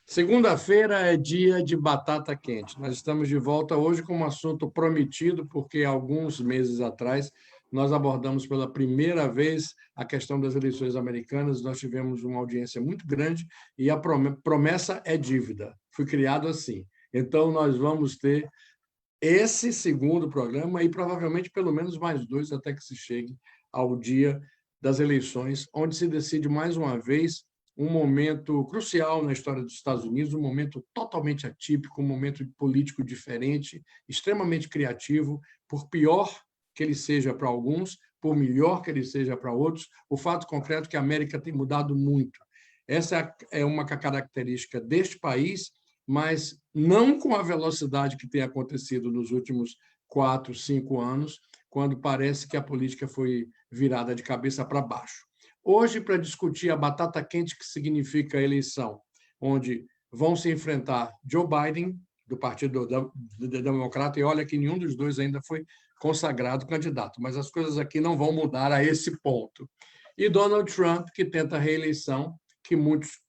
Segunda-feira é dia de batata quente. Nós estamos de volta hoje com um assunto prometido, porque alguns meses atrás nós abordamos pela primeira vez a questão das eleições americanas. Nós tivemos uma audiência muito grande e a promessa é dívida. Foi criado assim. Então, nós vamos ter esse segundo programa e provavelmente pelo menos mais dois até que se chegue ao dia das eleições, onde se decide mais uma vez um momento crucial na história dos Estados Unidos, um momento totalmente atípico, um momento político diferente, extremamente criativo, por pior que ele seja para alguns, por melhor que ele seja para outros. O fato concreto é que a América tem mudado muito. Essa é uma característica deste país, mas não com a velocidade que tem acontecido nos últimos 4, 5 anos, quando parece que a política foi virada de cabeça para baixo. Hoje, para discutir a batata quente que significa a eleição, onde vão se enfrentar Joe Biden, do Partido Democrata, e olha que nenhum dos dois ainda foi consagrado candidato, mas as coisas aqui não vão mudar a esse ponto. E Donald Trump, que tenta a reeleição, que muitos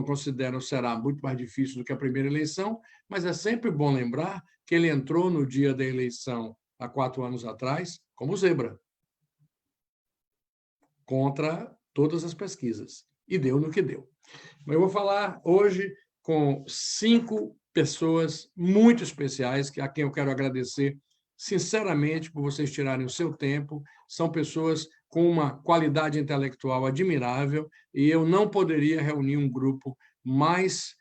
consideram será muito mais difícil do que a primeira eleição, mas é sempre bom lembrar que ele entrou no dia da eleição, há 4 anos atrás, como zebra, contra todas as pesquisas, e deu no que deu. Eu vou falar hoje com 5 pessoas muito especiais, a quem eu quero agradecer sinceramente por vocês tirarem o seu tempo. São pessoas com uma qualidade intelectual admirável e eu não poderia reunir um grupo mais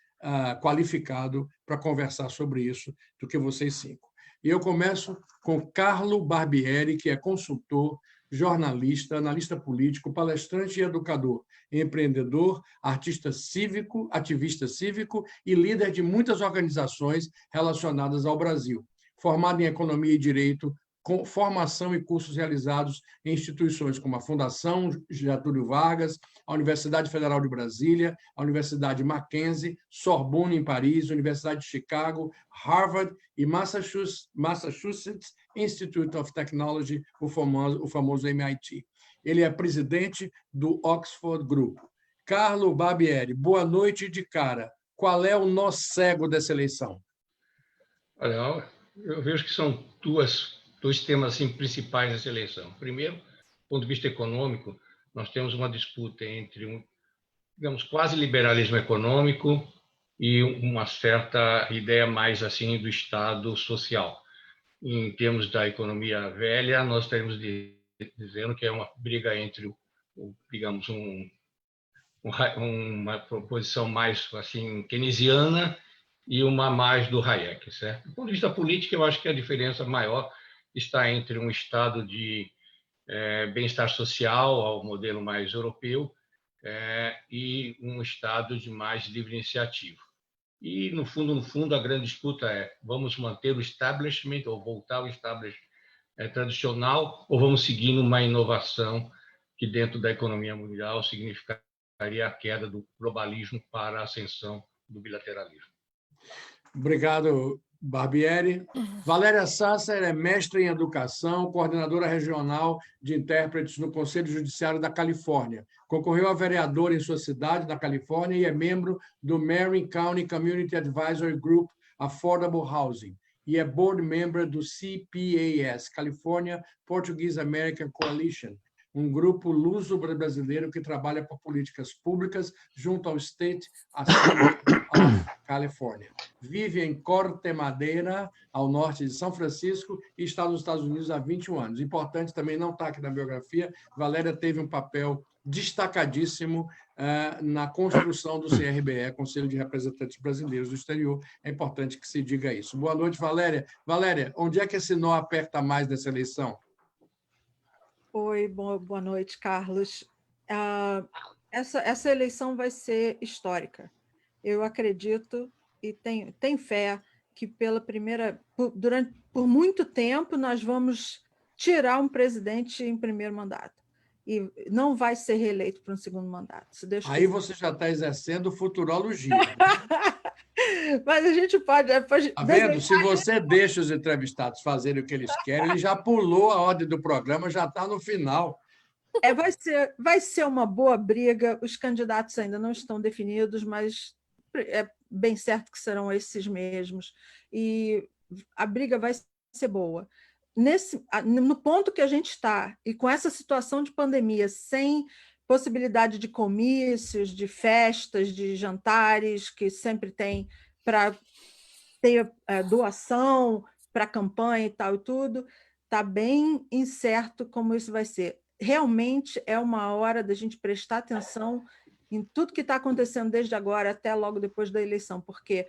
qualificado para conversar sobre isso do que vocês 5. E eu começo com Carlo Barbieri, que é consultor, jornalista, analista político, palestrante e educador, empreendedor, artista cívico, ativista cívico e líder de muitas organizações relacionadas ao Brasil. Formado em Economia e Direito, com formação e cursos realizados em instituições como a Fundação Getúlio Vargas, a Universidade Federal de Brasília, a Universidade Mackenzie, Sorbonne, em Paris, Universidade de Chicago, Harvard e Massachusetts Institute of Technology, o famoso MIT. Ele é presidente do Oxford Group. Carlo Barbieri, boa noite de cara. Qual é o nó cego dessa eleição? Olha, eu vejo que são dois temas assim, principais dessa eleição. Primeiro, do ponto de vista econômico, nós temos uma disputa entre digamos, quase liberalismo econômico e uma certa ideia mais assim do Estado social. Em termos da economia velha, nós estaremos dizendo que é uma briga entre, digamos, uma proposição mais assim keynesiana e uma mais do Hayek, certo? Do ponto de vista político, eu acho que a diferença maior está entre um estado de bem-estar social, ao modelo mais europeu, e um estado de mais livre iniciativa. E, no fundo, a grande disputa é: vamos manter o establishment ou voltar ao establishment tradicional, ou vamos seguir numa inovação que, dentro da economia mundial, significaria a queda do globalismo para a ascensão do bilateralismo. Obrigado, Barbieri. Valéria Sasser é mestre em educação, coordenadora regional de intérpretes no Conselho Judiciário da Califórnia. Concorreu a vereadora em sua cidade, na Califórnia, e é membro do Marin County Community Advisory Group Affordable Housing e é board member do CPAS, California Portuguese American Coalition, um grupo luso-brasileiro que trabalha por políticas públicas junto ao State Assembly of California. Vive em Corte Madera, ao norte de São Francisco, e está nos Estados Unidos há 21 anos. Importante também, não está aqui na biografia, Valéria teve um papel destacadíssimo na construção do CRBE, Conselho de Representantes Brasileiros do Exterior. É importante que se diga isso. Boa noite, Valéria. Valéria, onde é que esse nó aperta mais dessa eleição? Oi, boa noite, Carlos. Essa eleição vai ser histórica. Eu acredito e tenho fé que por muito tempo nós vamos tirar um presidente em primeiro mandato e não vai ser reeleito para um segundo mandato. Aí você já está exercendo futurologia. Mas a gente pode... Está vendo? Se você deixa os entrevistados fazerem o que eles querem, ele já pulou a ordem do programa, já está no final. Vai ser uma boa briga. Os candidatos ainda não estão definidos, mas é bem certo que serão esses mesmos. E a briga vai ser boa. No ponto que a gente está, e com essa situação de pandemia, sem possibilidade de comícios, de festas, de jantares, que sempre tem para ter doação para campanha e tal e tudo, está bem incerto como isso vai ser. Realmente é uma hora da gente prestar atenção em tudo que está acontecendo desde agora até logo depois da eleição, porque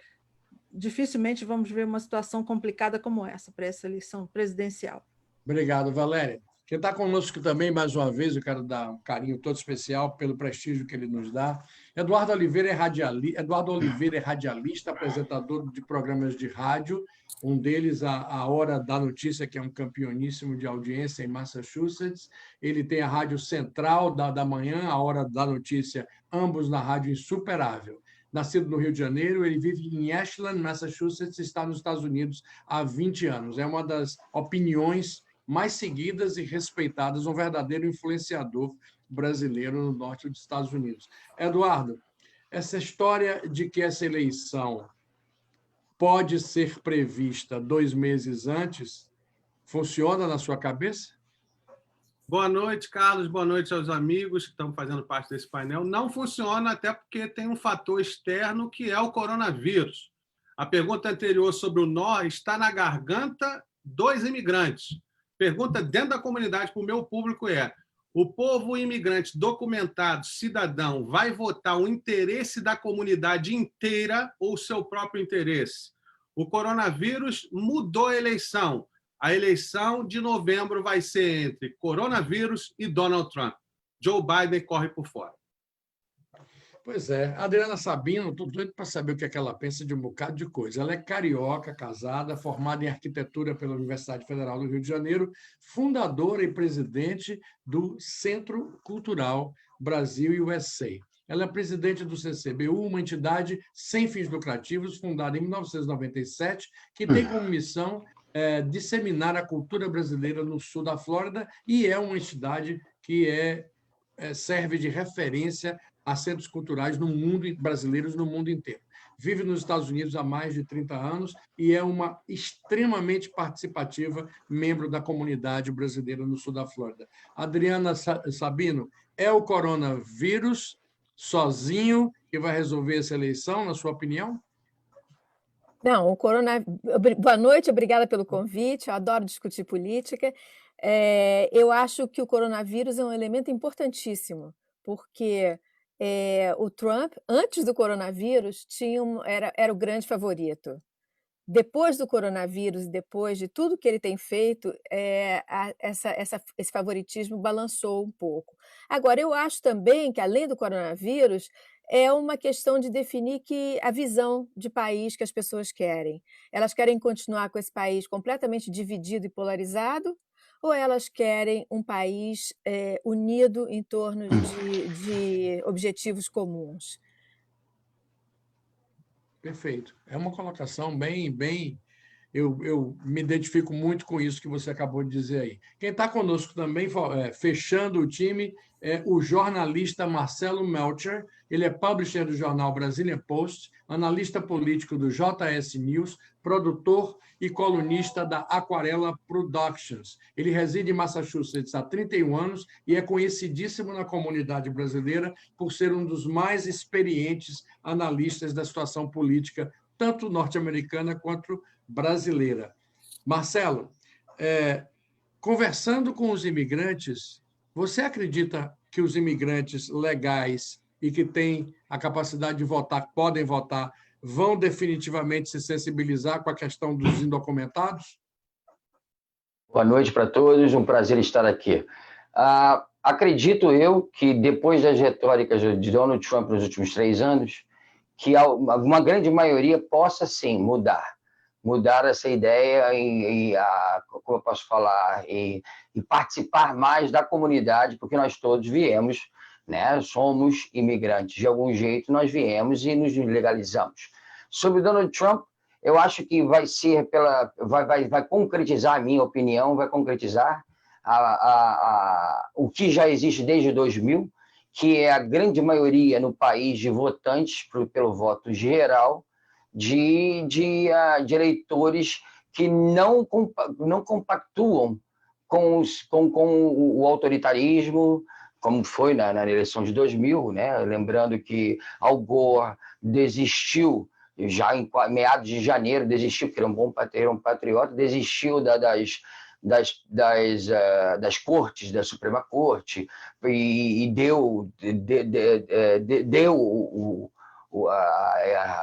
dificilmente vamos ver uma situação complicada como essa para essa eleição presidencial. Obrigado, Valéria. Quem está conosco também, mais uma vez, eu quero dar um carinho todo especial pelo prestígio que ele nos dá. Eduardo Oliveira é radialista, apresentador de programas de rádio, um deles, a Hora da Notícia, que é um campeoníssimo de audiência em Massachusetts. Ele tem a Rádio Central da Manhã, a Hora da Notícia, ambos na Rádio Insuperável. Nascido no Rio de Janeiro, ele vive em Ashland, Massachusetts, e está nos Estados Unidos há 20 anos. É uma das opiniões mais seguidas e respeitadas, um verdadeiro influenciador brasileiro no norte dos Estados Unidos. Eduardo, essa história de que essa eleição pode ser prevista 2 meses antes, funciona na sua cabeça? Boa noite, Carlos. Boa noite aos amigos que estão fazendo parte desse painel. Não funciona, até porque tem um fator externo que é o coronavírus. A pergunta anterior sobre o nó está na garganta dos imigrantes. Pergunta dentro da comunidade para o meu público é: o povo imigrante documentado, cidadão, vai votar o interesse da comunidade inteira ou o seu próprio interesse? O coronavírus mudou a eleição. A eleição de novembro vai ser entre coronavírus e Donald Trump. Joe Biden corre por fora. Pois é. Adriana Sabino, estou doido para saber o que é que ela pensa de um bocado de coisa. Ela é carioca, casada, formada em arquitetura pela Universidade Federal do Rio de Janeiro, fundadora e presidente do Centro Cultural Brasil USA. Ela é presidente do CCBU, uma entidade sem fins lucrativos, fundada em 1997, que tem como missão disseminar a cultura brasileira no sul da Flórida, e é uma entidade que serve de referência a centros culturais no mundo, brasileiros no mundo inteiro. Vive nos Estados Unidos há mais de 30 anos e é uma extremamente participativa membro da comunidade brasileira no sul da Flórida. Adriana Sabino, é o coronavírus sozinho que vai resolver essa eleição, na sua opinião? Não, o coronavírus. Boa noite, obrigada pelo convite. Eu adoro discutir política. Eu acho que o coronavírus é um elemento importantíssimo, porque o Trump, antes do coronavírus, era o grande favorito. Depois do coronavírus, depois de tudo que ele tem feito, esse favoritismo balançou um pouco. Agora, eu acho também que, além do coronavírus, é uma questão de definir a visão de país que as pessoas querem. Elas querem continuar com esse país completamente dividido e polarizado, ou elas querem um país unido em torno de objetivos comuns? Perfeito. É uma colocação bem... Eu me identifico muito com isso que você acabou de dizer aí. Quem está conosco também, fechando o time, é o jornalista Marcelo Melcher. Ele é publisher do jornal Brazilian Post, analista político do JS News, produtor e colunista da Aquarela Productions. Ele reside em Massachusetts há 31 anos e é conhecidíssimo na comunidade brasileira por ser um dos mais experientes analistas da situação política, tanto norte-americana quanto brasileira. Marcelo, conversando com os imigrantes, você acredita que os imigrantes legais e que têm a capacidade de votar, podem votar, vão definitivamente se sensibilizar com a questão dos indocumentados? Boa noite para todos, um prazer estar aqui. Acredito eu que, depois das retóricas de Donald Trump nos últimos 3 anos, que uma grande maioria possa, sim, mudar essa ideia como eu posso falar, e participar mais da comunidade, porque nós todos viemos, né? Somos imigrantes, de algum jeito nós viemos e nos legalizamos. Sobre Donald Trump, eu acho que vai concretizar, a minha opinião, vai concretizar o que já existe desde 2000, que é a grande maioria no país de votantes pelo voto geral, de eleitores que não compactuam com o autoritarismo, como foi na eleição de 2000, né? Lembrando que Al Gore desistiu, já em meados de janeiro, desistiu, porque era um patriota, desistiu das cortes, da Suprema Corte, e deu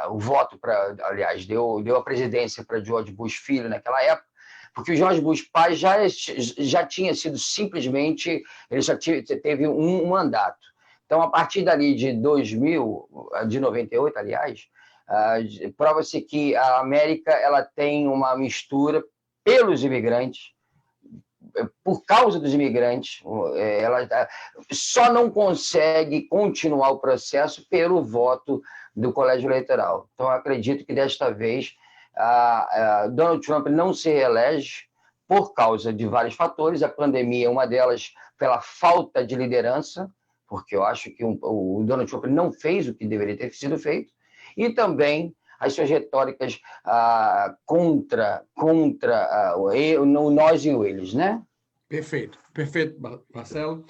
o voto aliás, deu a presidência para George Bush filho naquela época, porque o George Bush pai já tinha sido simplesmente, ele já teve um mandato. Então, a partir dali de 2000, de 98, aliás, prova-se que a América ela tem uma mistura pelos imigrantes, por causa dos imigrantes, ela só não consegue continuar o processo pelo voto do colégio eleitoral. Então, eu acredito que desta vez Donald Trump não se reelege por causa de vários fatores. A pandemia é uma delas, pela falta de liderança, porque eu acho que o Donald Trump não fez o que deveria ter sido feito, e também as suas retóricas contra nós e eles, né? Perfeito, perfeito, Marcelo.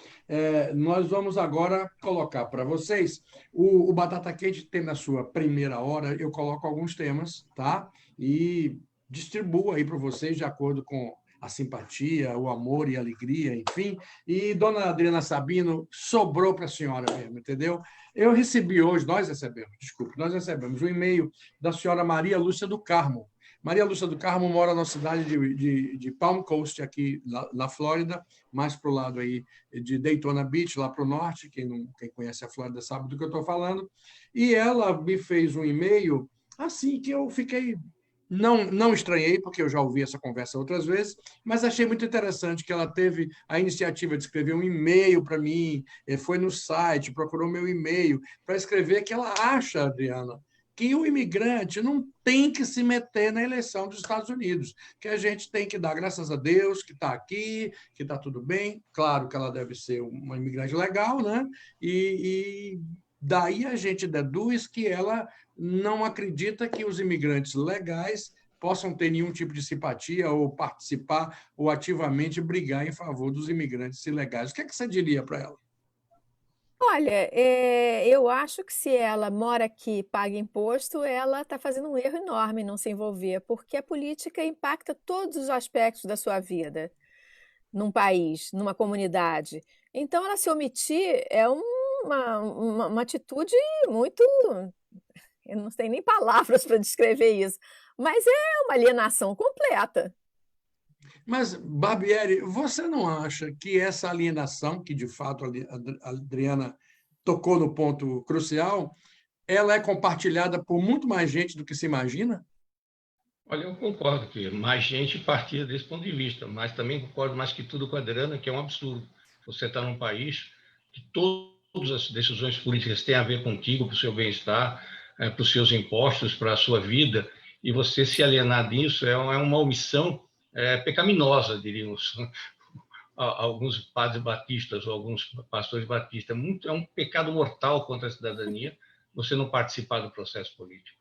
Nós vamos agora colocar para vocês o Batata Quente tem na sua primeira hora, eu coloco alguns temas, tá? E distribuo aí para vocês de acordo com a simpatia, o amor e a alegria, enfim. E dona Adriana Sabino, sobrou para a senhora mesmo, entendeu? Eu recebi hoje, nós recebemos um e-mail da senhora Maria Lúcia do Carmo. Maria Lúcia do Carmo mora na cidade de Palm Coast, aqui na Flórida, mais para o lado aí de Daytona Beach, lá para o norte. Quem conhece a Flórida sabe do que eu estou falando. E ela me fez um e-mail assim que eu fiquei... Não estranhei, porque eu já ouvi essa conversa outras vezes, mas achei muito interessante que ela teve a iniciativa de escrever um e-mail para mim, foi no site, procurou meu e-mail, para escrever que ela acha, Adriana, que o imigrante não tem que se meter na eleição dos Estados Unidos, que a gente tem que dar graças a Deus que está aqui, que está tudo bem. Claro que ela deve ser uma imigrante legal, né? E daí a gente deduz que ela não acredita que os imigrantes legais possam ter nenhum tipo de simpatia ou participar ou ativamente brigar em favor dos imigrantes ilegais. O que é que você diria para ela? Olha, eu acho que se ela mora aqui e paga imposto, ela está fazendo um erro enorme em não se envolver, porque a política impacta todos os aspectos da sua vida, num país, numa comunidade. Então, ela se omitir é uma atitude muito. Eu não tenho nem palavras para descrever isso, mas é uma alienação completa. Mas, Barbieri, você não acha que essa alienação, que de fato a Adriana tocou no ponto crucial, ela é compartilhada por muito mais gente do que se imagina? Olha, eu concordo que mais gente partia desse ponto de vista, mas também concordo mais que tudo com a Adriana, que é um absurdo. Você está num país que todas as decisões políticas têm a ver contigo, para o seu bem-estar, para os seus impostos, para a sua vida, e você se alienar disso é uma omissão pecaminosa, diríamos alguns padres batistas ou alguns pastores batistas. É um pecado mortal contra a cidadania você não participar do processo político.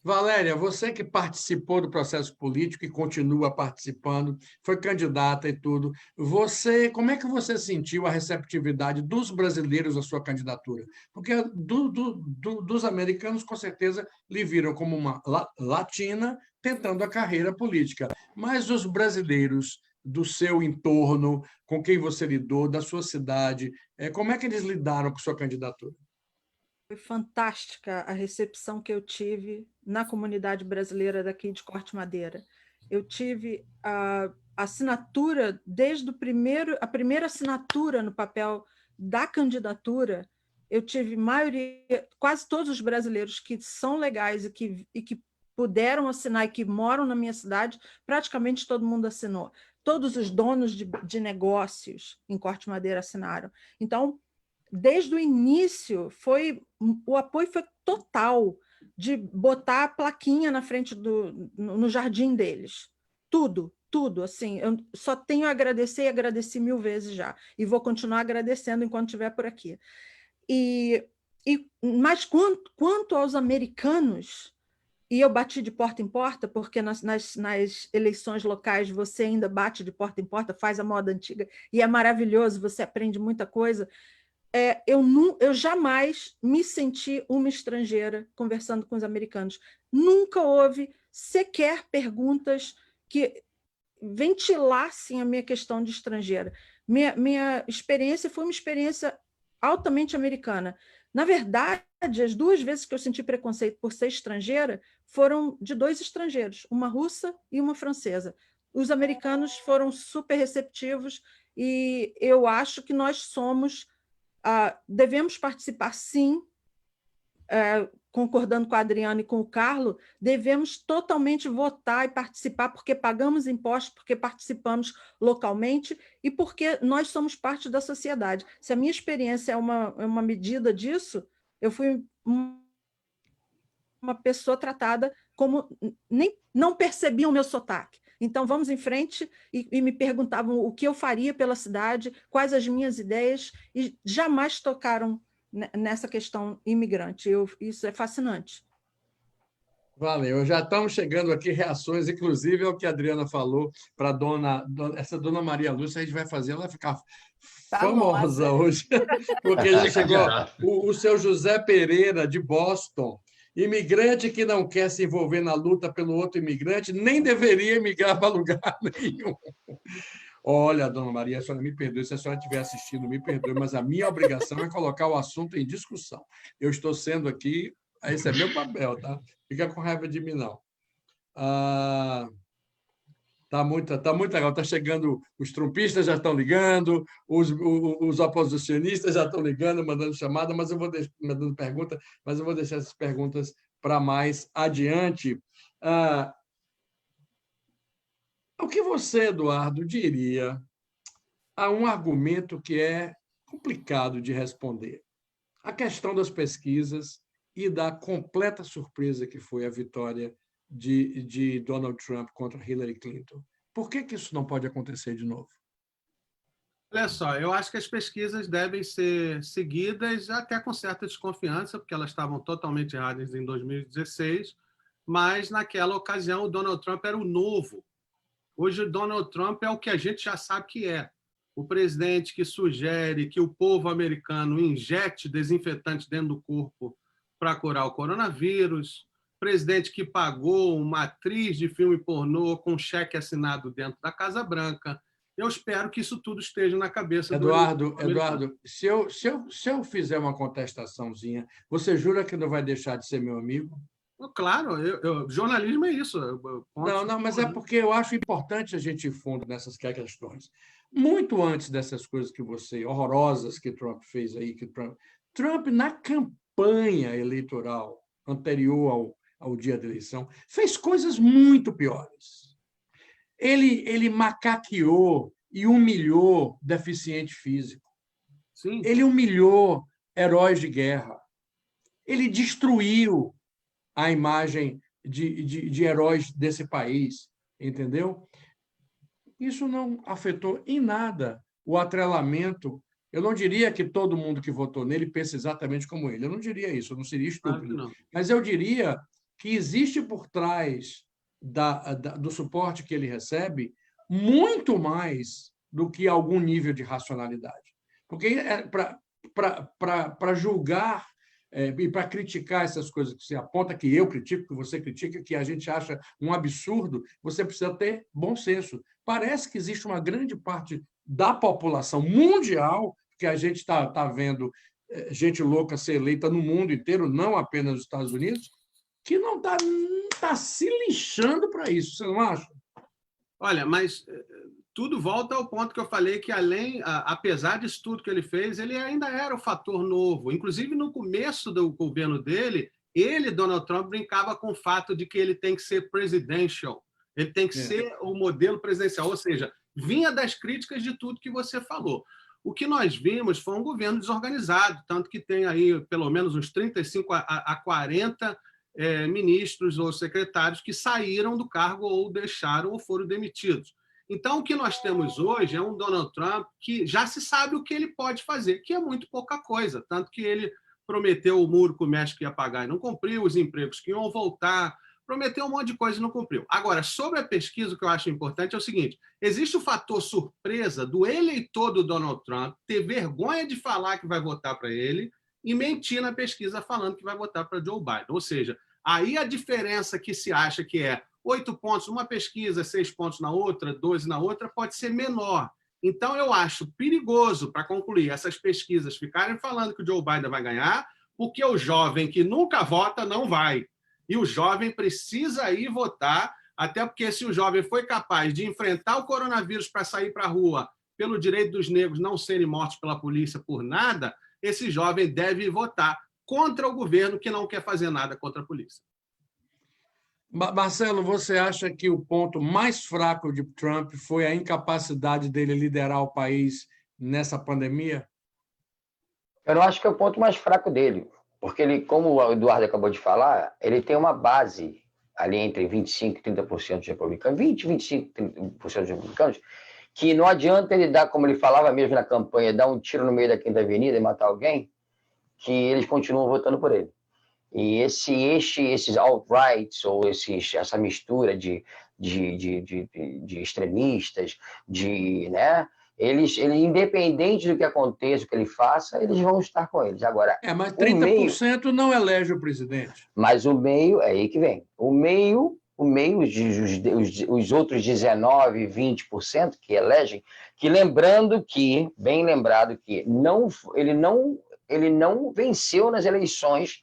Valéria, você que participou do processo político e continua participando, foi candidata e tudo, como é que você sentiu a receptividade dos brasileiros à sua candidatura? Porque dos americanos, com certeza, lhe viram como uma latina tentando a carreira política, mas os brasileiros do seu entorno, com quem você lidou, da sua cidade, como é que eles lidaram com sua candidatura? Foi fantástica a recepção que eu tive na comunidade brasileira daqui de Corte Madeira. Eu tive a assinatura, desde a primeira assinatura no papel da candidatura, eu tive quase todos os brasileiros que são legais e que puderam assinar e que moram na minha cidade, praticamente todo mundo assinou. Todos os donos de negócios em Corte Madeira assinaram. Então, desde o início, o apoio foi total, de botar a plaquinha na frente no jardim deles. Tudo, tudo, assim, eu só tenho a agradecer e agradeci 1000 vezes já, e vou continuar agradecendo enquanto estiver por aqui. Mas quanto aos americanos, e eu bati de porta em porta, porque nas eleições locais você ainda bate de porta em porta, faz a moda antiga, e é maravilhoso, você aprende muita coisa. Eu jamais me senti uma estrangeira conversando com os americanos. Nunca houve sequer perguntas que ventilassem a minha questão de estrangeira. Minha experiência foi uma experiência altamente americana. Na verdade, as 2 vezes que eu senti preconceito por ser estrangeira foram de 2 estrangeiros, uma russa e uma francesa. Os americanos foram super receptivos e eu acho que nós devemos participar, sim, concordando com a Adriana e com o Carlos, devemos totalmente votar e participar, porque pagamos impostos, porque participamos localmente e porque nós somos parte da sociedade. Se a minha experiência é uma medida disso, eu fui uma pessoa tratada como... não percebiam o meu sotaque. Então, vamos em frente, e me perguntavam o que eu faria pela cidade, quais as minhas ideias, e jamais tocaram nessa questão imigrante. Isso é fascinante. Valeu. Já estamos chegando aqui, reações, inclusive ao que a Adriana falou para essa dona Maria Lúcia, a gente vai fazer ela ficar famosa hoje, porque já chegou o seu José Pereira, de Boston. Imigrante que não quer se envolver na luta pelo outro imigrante nem deveria emigrar para lugar nenhum. Olha, dona Maria, a senhora me perdoe, se a senhora estiver assistindo, me perdoe, mas a minha obrigação é colocar o assunto em discussão. Eu estou sendo aqui, esse é meu papel, tá? Fica com raiva de mim, não. Tá muito legal. Está chegando, os trumpistas já estão ligando, os oposicionistas já estão ligando, mandando chamada, mas eu vou mandando pergunta, mas eu vou deixar essas perguntas para mais adiante. O que você, Eduardo, diria a um argumento que é complicado de responder? A questão das pesquisas e da completa surpresa que foi a vitória de Donald Trump contra Hillary Clinton. Por que isso não pode acontecer de novo? Olha só, eu acho que as pesquisas devem ser seguidas até com certa desconfiança, porque elas estavam totalmente erradas em 2016, mas naquela ocasião o Donald Trump era o novo. Hoje o Donald Trump é o que a gente já sabe que é. O presidente que sugere que o povo americano injete desinfetante dentro do corpo para curar o coronavírus, presidente que pagou uma atriz de filme pornô com cheque assinado dentro da Casa Branca. Eu espero que isso tudo esteja na cabeça Eduardo, se eu fizer uma contestaçãozinha, você jura que não vai deixar de ser meu amigo? Claro, jornalismo é isso. Não, mas é porque eu acho importante a gente ir fundo nessas questões. Muito antes dessas coisas horrorosas que Trump fez aí, Trump na campanha eleitoral anterior ao dia da eleição, fez coisas muito piores. Ele macaqueou e humilhou deficiente físico. Sim. Ele humilhou heróis de guerra. Ele destruiu a imagem de heróis desse país, entendeu? Isso não afetou em nada o atrelamento. Eu não diria que todo mundo que votou nele pensa exatamente como ele. Eu não diria isso, eu não seria estúpido. Não. Mas eu diria que existe por trás do suporte que ele recebe muito mais do que algum nível de racionalidade. Porque para julgar e para criticar essas coisas que você aponta, que eu critico, que você critica, que a gente acha um absurdo, você precisa ter bom senso. Parece que existe uma grande parte da população mundial, que a gente está vendo gente louca ser eleita no mundo inteiro, não apenas nos Estados Unidos, que não está se lixando para isso, você não acha? Olha, mas tudo volta ao ponto que eu falei, que apesar disso tudo que ele fez, ele ainda era o fator novo. Inclusive, no começo do governo dele, Donald Trump, brincava com o fato de que ele tem que ser presidential, ele tem que ser o modelo presidencial, ou seja, vinha das críticas de tudo que você falou. O que nós vimos foi um governo desorganizado, tanto que tem aí pelo menos uns 35 a 40 ministros ou secretários que saíram do cargo ou deixaram ou foram demitidos. Então, o que nós temos hoje é um Donald Trump que já se sabe o que ele pode fazer, que é muito pouca coisa, tanto que ele prometeu o muro que o México ia pagar e não cumpriu, os empregos que iam voltar, prometeu um monte de coisa e não cumpriu. Agora, sobre a pesquisa, o que eu acho importante é o seguinte, existe o fator surpresa do eleitor do Donald Trump ter vergonha de falar que vai votar para ele e mentir na pesquisa falando que vai votar para Joe Biden. Ou seja, aí a diferença que se acha que é 8 pontos numa pesquisa, 6 pontos na outra, 12 na outra, pode ser menor. Então, eu acho perigoso, para concluir, essas pesquisas ficarem falando que o Joe Biden vai ganhar, porque o jovem que nunca vota não vai. E o jovem precisa ir votar, até porque se o jovem foi capaz de enfrentar o coronavírus para sair para a rua pelo direito dos negros não serem mortos pela polícia por nada, esse jovem deve votar contra o governo que não quer fazer nada contra a polícia. Marcelo, você acha que o ponto mais fraco de Trump foi a incapacidade dele liderar o país nessa pandemia? Eu não acho que é o ponto mais fraco dele, porque ele, como o Eduardo acabou de falar, ele tem uma base ali entre 25% e 30% de republicanos, 20%, 25%, 30% de republicanos, que não adianta ele dar, como ele falava mesmo na campanha, dar um tiro no meio da Quinta Avenida e matar alguém, que eles continuam votando por ele. E esses alt-rights, ou essa mistura de extremistas, né? Eles, independente do que aconteça, o que ele faça, eles vão estar com eles. Agora, mas 30% não elege o presidente. Mas o meio, é aí que vem. O meio, os outros 19%, 20% que elegem, que bem lembrado que ele não venceu nas eleições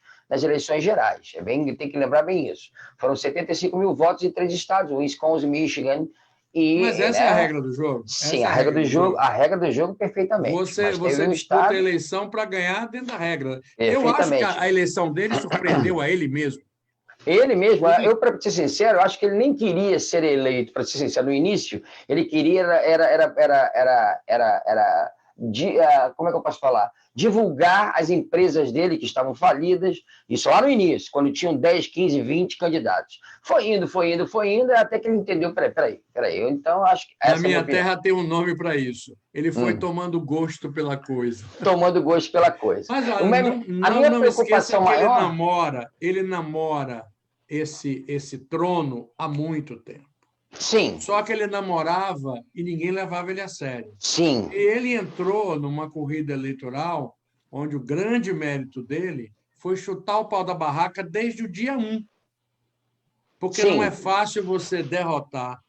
gerais. Tem que lembrar bem isso. Foram 75 mil votos em 3 estados, Wisconsin, Michigan. Mas essa é a regra do jogo? Sim, a regra do jogo perfeitamente. Você disputa a eleição para ganhar dentro da regra. Eu acho que a eleição dele surpreendeu a ele mesmo. Ele mesmo, para ser sincero, eu acho que ele nem queria ser eleito, para ser sincero, no início, ele queria, como é que eu posso falar? Divulgar as empresas dele que estavam falidas, isso lá no início, quando tinham 10, 15, 20 candidatos. Foi indo, até que ele entendeu, peraí, eu então acho que... Na minha terra tem um nome para isso. Ele foi tomando gosto pela coisa. Tomando gosto pela coisa. Mas olha, não preocupação maior... Ele namora esse trono há muito tempo. Sim. Só que ele namorava e ninguém levava ele a sério. Sim. E ele entrou numa corrida eleitoral onde o grande mérito dele foi chutar o pau da barraca desde o dia 1. Porque não é fácil você derrotar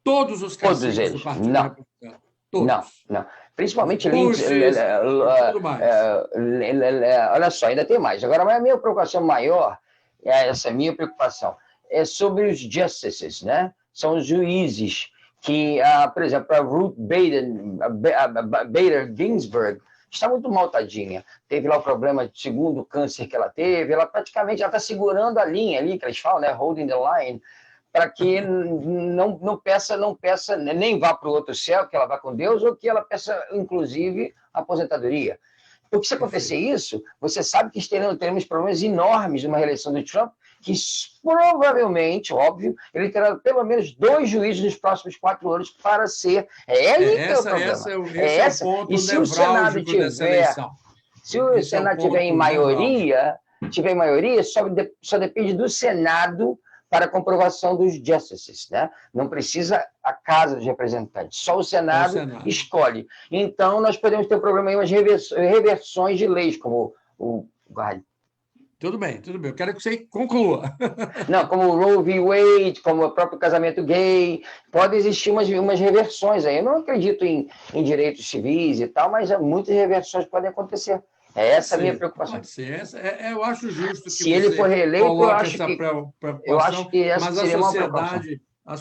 todos os caciques do Partido Republicano. Todos. Não. Principalmente Lindsey. Olha só, ainda tem mais. Agora, a minha preocupação maior, essa minha preocupação, é sobre os justices, né? São os juízes que, por exemplo, a Ruth Bader Ginsburg está muito mal, tadinha. Teve lá o problema de segundo câncer que ela teve, ela praticamente está segurando a linha ali, que eles falam, né? Holding the line, para que não peça, nem vá para o outro céu, que ela vá com Deus, ou que ela peça, inclusive, aposentadoria. Porque se acontecer isso, você sabe que teremos problemas enormes numa reeleição do Trump, que provavelmente, óbvio, ele terá pelo menos 2 juízes nos próximos 4 anos para ser... Esse é o problema. Esse é o ponto nevrálgico dessa eleição. Se o Senado tiver em maioria, só depende do Senado para a comprovação dos justices, né? Não precisa a Casa dos Representantes, só o Senado escolhe. Então, nós podemos ter um problema aí, umas reversões de leis, como o... Tudo bem. Eu quero que você conclua. Não, como o Roe v. Wade, como o próprio casamento gay, podem existir umas reversões aí. Eu não acredito em direitos civis e tal, mas muitas reversões podem acontecer. Essa é a minha preocupação. Pode ser. Eu acho justo que se ele for reeleito, eu acho que essa mas seria uma preocupação. A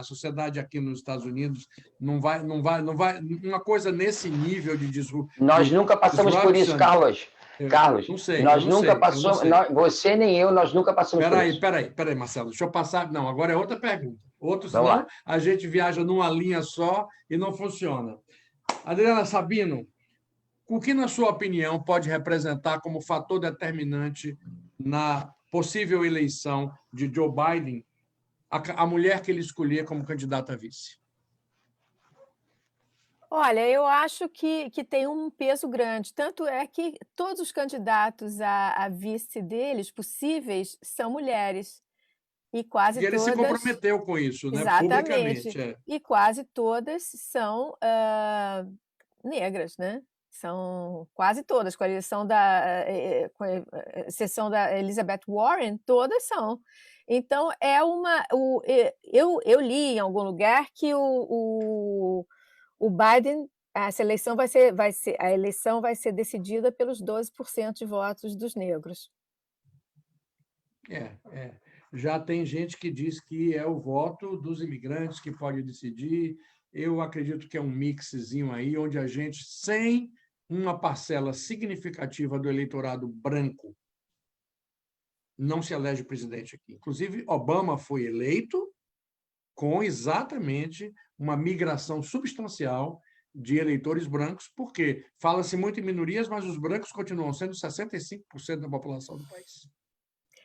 sociedade aqui nos Estados Unidos não vai. Uma coisa nesse nível de disrupção. Nós nunca passamos por isso, Carlos. Não sei. Nós nunca passamos. Você nem eu, nós nunca passamos por isso. Peraí, Marcelo. Deixa eu passar. Não, agora é outra pergunta. Senão a gente viaja numa linha só e não funciona. Adriana Sabino, o que, na sua opinião, pode representar como fator determinante na possível eleição de Joe Biden a mulher que ele escolher como candidata a vice? Olha, eu acho que tem um peso grande. Tanto é que todos os candidatos a vice deles, possíveis, são mulheres. E quase E ele se todas. comprometeu com isso, né? Exatamente. Publicamente. E quase todas são negras, né? São quase todas, com a com a exceção da Elizabeth Warren, todas são. Então, eu li em algum lugar que o Biden, essa eleição a eleição vai ser decidida pelos 12% de votos dos negros. Já tem gente que diz que é o voto dos imigrantes que pode decidir. Eu acredito que é um mixzinho aí, onde a gente, sem uma parcela significativa do eleitorado branco, não se elege presidente aqui. Inclusive, Obama foi eleito com exatamente uma migração substancial de eleitores brancos, porque fala-se muito em minorias, mas os brancos continuam sendo 65% da população do país.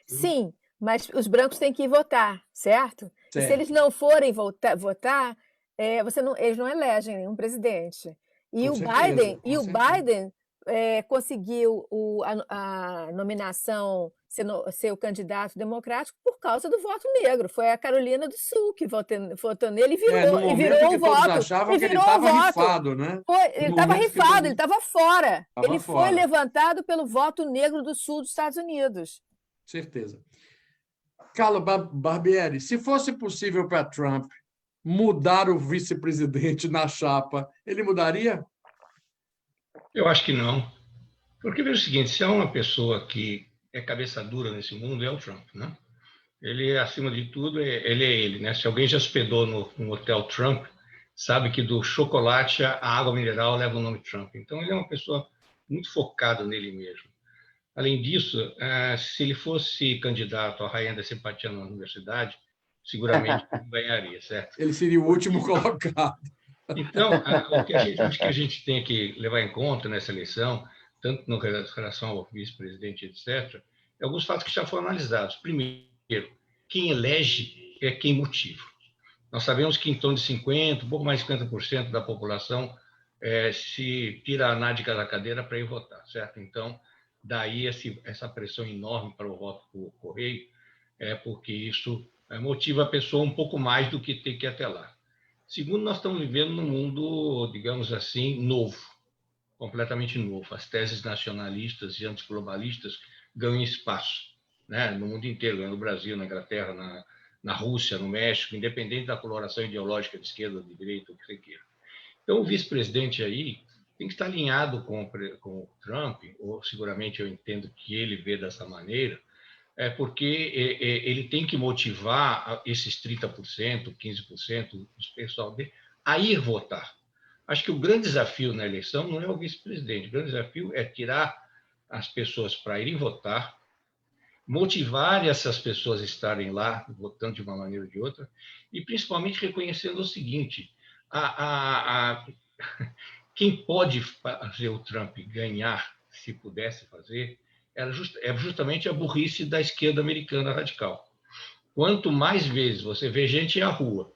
Sim, mas os brancos têm que ir votar, certo? E se Certo. eles não forem votar, eles não elegem nenhum presidente. E Com o certeza, Biden conseguiu a nominação, ser o candidato democrático por causa do voto negro. Foi a Carolina do Sul que votou nele e virou o voto. Todos achavam que ele estava rifado, né? Ele estava rifado, ele estava fora. Ele fora. foi levantado pelo voto negro do Sul dos Estados Unidos. Certeza. Carlo Barbieri, se fosse possível para Trump mudar o vice-presidente na chapa, ele mudaria? Eu acho que não. Porque veja o seguinte, se há uma pessoa que é cabeça dura nesse mundo, é o Trump, né? Ele, acima de tudo, ele é ele, né? Se alguém já hospedou no Hotel Trump, sabe que do chocolate à água mineral leva o nome Trump. Então, ele é uma pessoa muito focada nele mesmo. Além disso, se ele fosse candidato à Rainha da Simpatia na universidade, seguramente ganharia, certo? Ele seria o último colocado. Então, o que a gente tem que levar em conta nessa eleição, tanto em relação ao vice-presidente, etc., é alguns fatos que já foram analisados. Primeiro, quem elege é quem motiva. Nós sabemos que em torno de 50%, um pouco mais de 50% da população se tira a nádega da cadeira para ir votar, certo? Então, daí essa pressão enorme para o voto por correio, porque isso motiva a pessoa um pouco mais do que ter que ir até lá. Segundo, nós estamos vivendo num mundo, digamos assim, novo, completamente novo. As teses nacionalistas e antiglobalistas ganham espaço, né? No mundo inteiro, ganham no Brasil, na Inglaterra, na Rússia, no México, independente da coloração ideológica de esquerda, de direita, o que você queira. Então, o vice-presidente aí tem que estar alinhado com o Trump, ou seguramente eu entendo que ele vê dessa maneira, porque ele tem que motivar esses 30%, 15% do pessoal dele a ir votar. Acho que o grande desafio na eleição não é o vice-presidente, o grande desafio é tirar as pessoas para irem votar, motivar essas pessoas a estarem lá, votando de uma maneira ou de outra, e principalmente reconhecendo o seguinte, quem pode fazer o Trump ganhar, se pudesse fazer, é justamente a burrice da esquerda americana radical. Quanto mais vezes você vê gente na rua,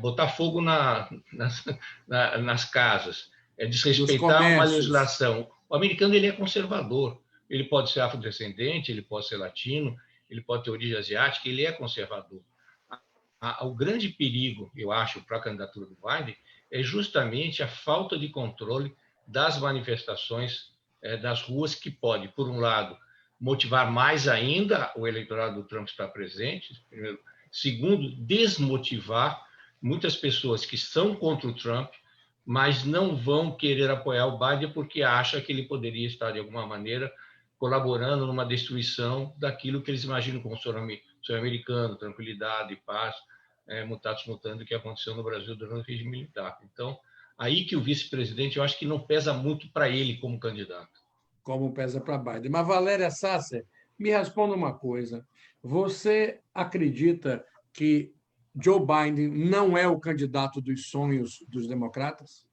botar fogo nas casas, desrespeitar uma legislação, o americano ele é conservador. Ele pode ser afrodescendente, ele pode ser latino, ele pode ter origem asiática, ele é conservador. O grande perigo, eu acho, para a candidatura do Biden é justamente a falta de controle das manifestações das ruas, que pode, por um lado, motivar mais ainda o eleitorado do Trump estar presente, primeiro. Segundo, desmotivar muitas pessoas que são contra o Trump, mas não vão querer apoiar o Biden porque acham que ele poderia estar, de alguma maneira, colaborando numa destruição daquilo que eles imaginam como sonho americano, tranquilidade, paz, mutatis mutandis, que aconteceu no Brasil durante o regime militar. Então, aí que o vice-presidente, eu acho que não pesa muito para ele como candidato. Como pesa para Biden. Mas, Valéria Sasser, me responda uma coisa. Você acredita que Joe Biden não é o candidato dos sonhos dos democratas?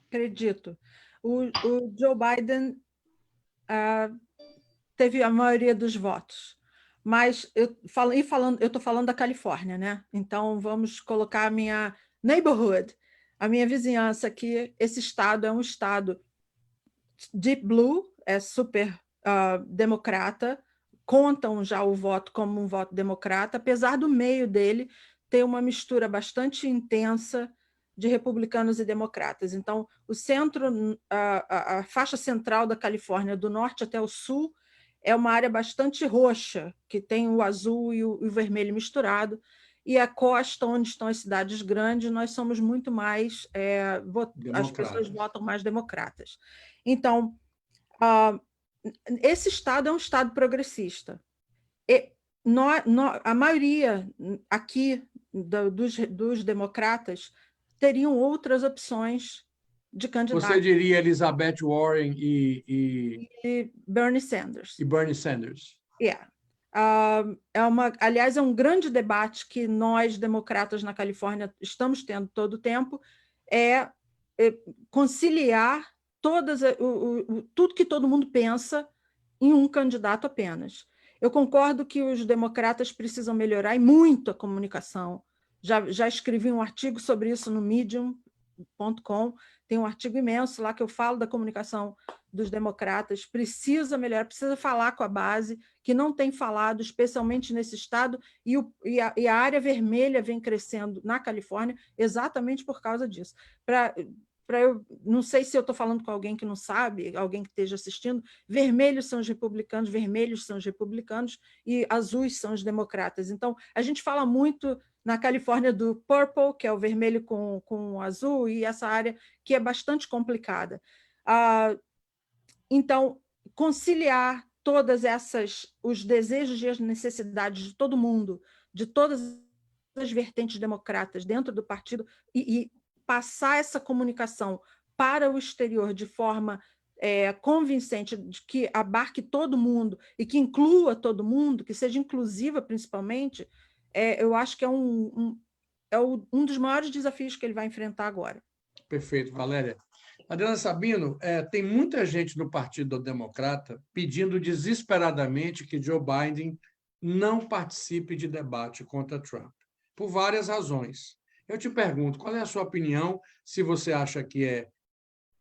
Acredito. O Joe Biden teve a maioria dos votos, mas eu estou falando da Califórnia, né? Então, vamos colocar a minha neighborhood, a minha vizinhança aqui. Esse estado é um estado deep blue, é super democrata, contam já o voto como um voto democrata, apesar do meio dele ter uma mistura bastante intensa de republicanos e democratas. Então, o centro, a faixa central da Califórnia, do norte até o sul, é uma área bastante roxa, que tem o azul e o vermelho misturado, e a costa, onde estão as cidades grandes, nós somos muito mais... as pessoas votam mais democratas. Então, esse estado é um estado progressista. A maioria aqui dos democratas teriam outras opções de candidato. Você diria Elizabeth Warren e Bernie Sanders. E Bernie Sanders. Yeah. Aliás, é um grande debate que nós, democratas na Califórnia, estamos tendo todo o tempo, é conciliar tudo que todo mundo pensa em um candidato apenas. Eu concordo que os democratas precisam melhorar e muito a comunicação. Já escrevi um artigo sobre isso no Medium.com, tem um artigo imenso lá que eu falo da comunicação dos democratas, precisa melhorar, precisa falar com a base, que não tem falado, especialmente nesse estado, e a área vermelha vem crescendo na Califórnia exatamente por causa disso. Eu não sei se eu estou falando com alguém que não sabe, alguém que esteja assistindo, vermelhos são os republicanos, vermelhos são os republicanos e azuis são os democratas. Então, a gente fala muito na Califórnia do purple, que é o vermelho com o azul, e essa área que é bastante complicada. Então, conciliar os desejos e as necessidades de todo mundo, de todas as vertentes democratas dentro do partido, e passar essa comunicação para o exterior de forma convincente, de que abarque todo mundo e que inclua todo mundo, que seja inclusiva principalmente, eu acho que é um dos maiores desafios que ele vai enfrentar agora. Perfeito, Valéria. Adriana Sabino, tem muita gente no Partido Democrata pedindo desesperadamente que Joe Biden não participe de debate contra Trump, por várias razões. Eu te pergunto, qual é a sua opinião, se você acha que é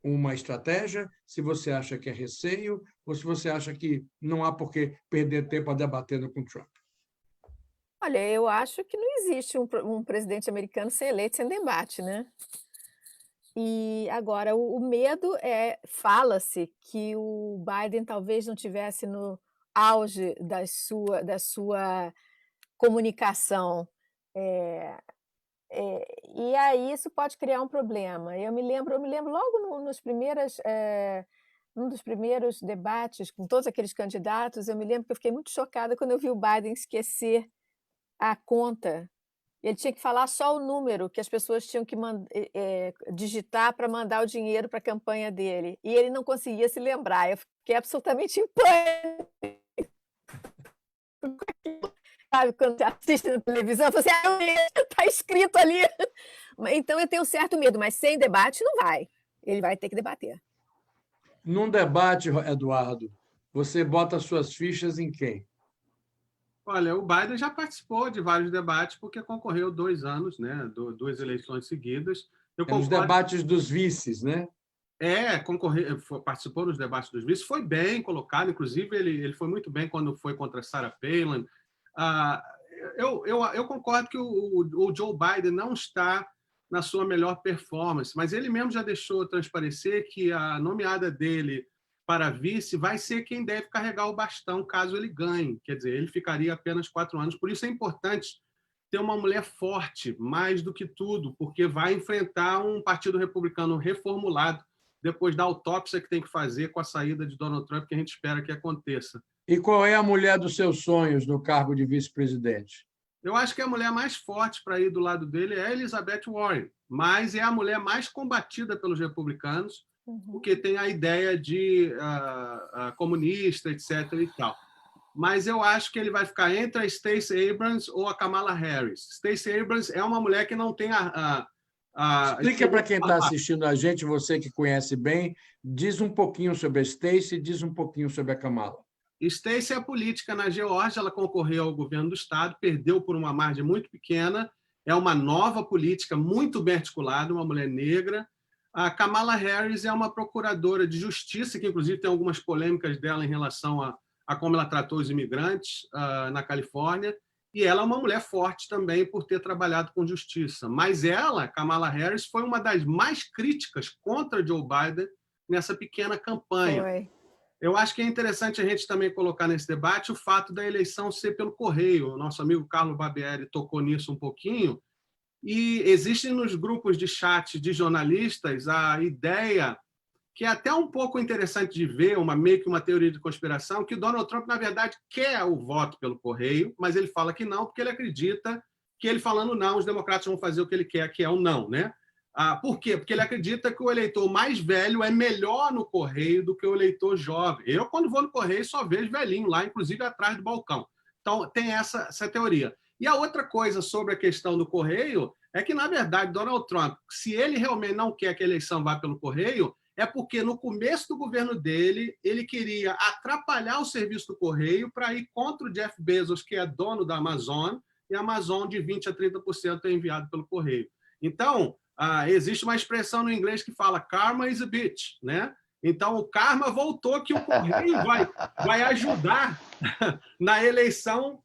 uma estratégia, se você acha que é receio, ou se você acha que não há por que perder tempo debatendo com Trump? Olha, eu acho que não existe um presidente americano ser eleito sem debate, né? E agora, o medo fala-se que o Biden talvez não tivesse no auge da sua comunicação, e aí isso pode criar um problema. Eu me lembro logo num dos primeiros debates com todos aqueles candidatos, eu me lembro que eu fiquei muito chocada quando eu vi o Biden esquecer a conta. Ele tinha que falar só o número que as pessoas tinham que digitar para mandar o dinheiro para a campanha dele. E ele não conseguia se lembrar. Eu fiquei absolutamente em pânico. Sabe, quando você assiste na televisão, você está escrito ali. Então, eu tenho um certo medo, mas sem debate não vai. Ele vai ter que debater. Num debate, Eduardo, você bota suas fichas em quem? Olha, o Biden já participou de vários debates, porque concorreu 2 anos, né? 2 eleições seguidas. Nos debates dos vices, né? Participou nos debates dos vices, foi bem colocado, inclusive ele foi muito bem quando foi contra Sarah Palin. Eu concordo que o Joe Biden não está na sua melhor performance, mas ele mesmo já deixou transparecer que a nomeada dele para vice vai ser quem deve carregar o bastão caso ele ganhe. Quer dizer, ele ficaria apenas 4 anos. Por isso é importante ter uma mulher forte, mais do que tudo, porque vai enfrentar um partido republicano reformulado depois da autópsia que tem que fazer com a saída de Donald Trump, que a gente espera que aconteça. E qual é a mulher dos seus sonhos no cargo de vice-presidente? Eu acho que a mulher mais forte para ir do lado dele é Elizabeth Warren, mas é a mulher mais combatida pelos republicanos, porque tem a ideia de comunista, etc. e tal. Mas eu acho que ele vai ficar entre a Stacey Abrams ou a Kamala Harris. Stacey Abrams é uma mulher que não tem Explica para quem está assistindo a gente, você que conhece bem, diz um pouquinho sobre a Stacey, diz um pouquinho sobre a Kamala. Stacey é política na Geórgia, ela concorreu ao governo do estado, perdeu por uma margem muito pequena, é uma nova política muito bem articulada, uma mulher negra. A Kamala Harris é uma procuradora de justiça, que inclusive tem algumas polêmicas dela em relação a como ela tratou os imigrantes na Califórnia, e ela é uma mulher forte também por ter trabalhado com justiça. Mas ela, Kamala Harris, foi uma das mais críticas contra Joe Biden nessa pequena campanha. Foi. Eu acho que é interessante a gente também colocar nesse debate o fato da eleição ser pelo correio. O nosso amigo Carlos Barbieri tocou nisso um pouquinho. E existem nos grupos de chat de jornalistas a ideia, que é até um pouco interessante de ver, meio que uma teoria de conspiração, que o Donald Trump, na verdade, quer o voto pelo correio, mas ele fala que não, porque ele acredita que ele falando não, os democratas vão fazer o que ele quer, que é o não, né? Por quê? Porque ele acredita que o eleitor mais velho é melhor no correio do que o eleitor jovem. Eu, quando vou no correio, só vejo velhinho lá, inclusive atrás do balcão. Então, tem essa teoria. E a outra coisa sobre a questão do correio é que, na verdade, Donald Trump, se ele realmente não quer que a eleição vá pelo correio, é porque, no começo do governo dele, ele queria atrapalhar o serviço do correio para ir contra o Jeff Bezos, que é dono da Amazon, e a Amazon de 20% a 30% é enviado pelo correio. Então, existe uma expressão no inglês que fala karma is a bitch, né? Então, o karma voltou que o correio vai ajudar na eleição,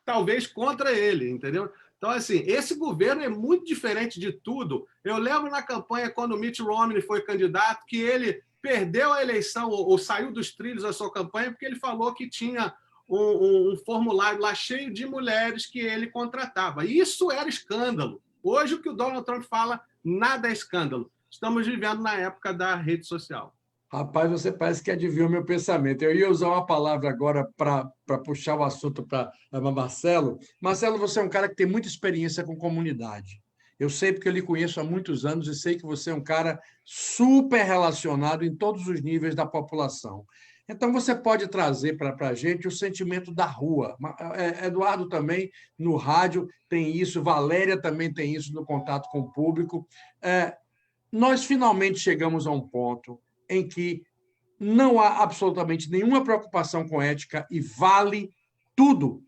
talvez contra ele, entendeu? Então, assim, esse governo é muito diferente de tudo. Eu lembro na campanha, quando o Mitt Romney foi candidato, que ele perdeu a eleição ou saiu dos trilhos da sua campanha porque ele falou que tinha um formulário lá cheio de mulheres que ele contratava. Isso era escândalo. Hoje, o que o Donald Trump fala, nada é escândalo. Estamos vivendo na época da rede social. Rapaz, você parece que adivinhou meu pensamento. Eu ia usar uma palavra agora para puxar o assunto para Marcelo. Marcelo, você é um cara que tem muita experiência com comunidade. Eu sei porque eu lhe conheço há muitos anos e sei que você é um cara super relacionado em todos os níveis da população. Então, você pode trazer para a gente o sentimento da rua. Eduardo também, no rádio, tem isso. Valéria também tem isso no contato com o público. Nós finalmente chegamos a um ponto em que não há absolutamente nenhuma preocupação com ética e vale tudo.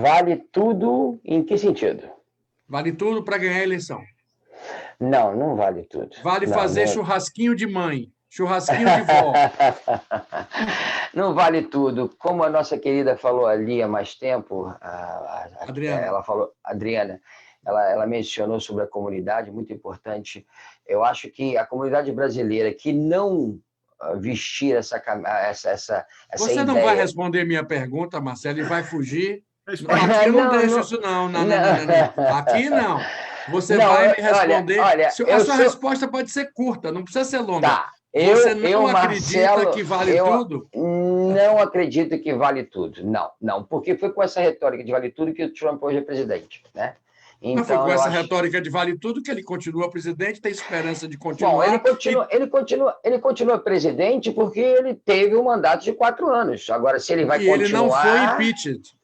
Vale tudo em que sentido? Vale tudo para ganhar a eleição. Não, não vale tudo. Vale não, fazer não... churrasquinho de mãe, churrasquinho de vó. Não vale tudo. Como a nossa querida falou ali há mais tempo, Adriana. Ela falou, Adriana, ela mencionou sobre a comunidade, muito importante. Eu acho que a comunidade brasileira que não vestir essa Você ideia... não vai responder minha pergunta, Marcelo, e vai fugir? Aqui eu não deixo isso, não. Não. Aqui não. Você vai me responder. Olha, a sua resposta pode ser curta, não precisa ser longa. Tá. Você não acredita Marcelo, que vale tudo? Não acredito que vale tudo. Não, porque foi com essa retórica de vale tudo que o Trump hoje é presidente, né? Então, mas foi com essa retórica de vale tudo que ele continua presidente, tem esperança de continuar. Bom, ele continua presidente porque ele teve um mandato de 4 anos. Agora, se ele vai continuar... ele não foi impeached.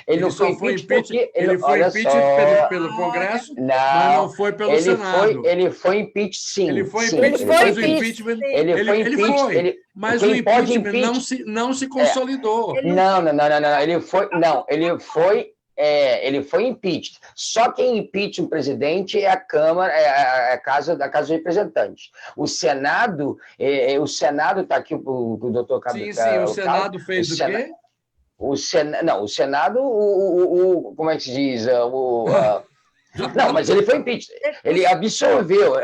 Ele não foi impeached porque... Ele foi impeached pelo Congresso, mas não foi pelo Senado. Ele foi impeached, sim. Ele foi impeached, mas o impeachment... Ele foi, mas o impeachment não se consolidou. Ele foi impeached. Só quem impeach um presidente é a Câmara, a Casa dos Representantes. O Senado está aqui, o doutor Sim, o Senado fez o quê? O Senado, como é que se diz? Não, mas ele foi impeached. Ele absolveu,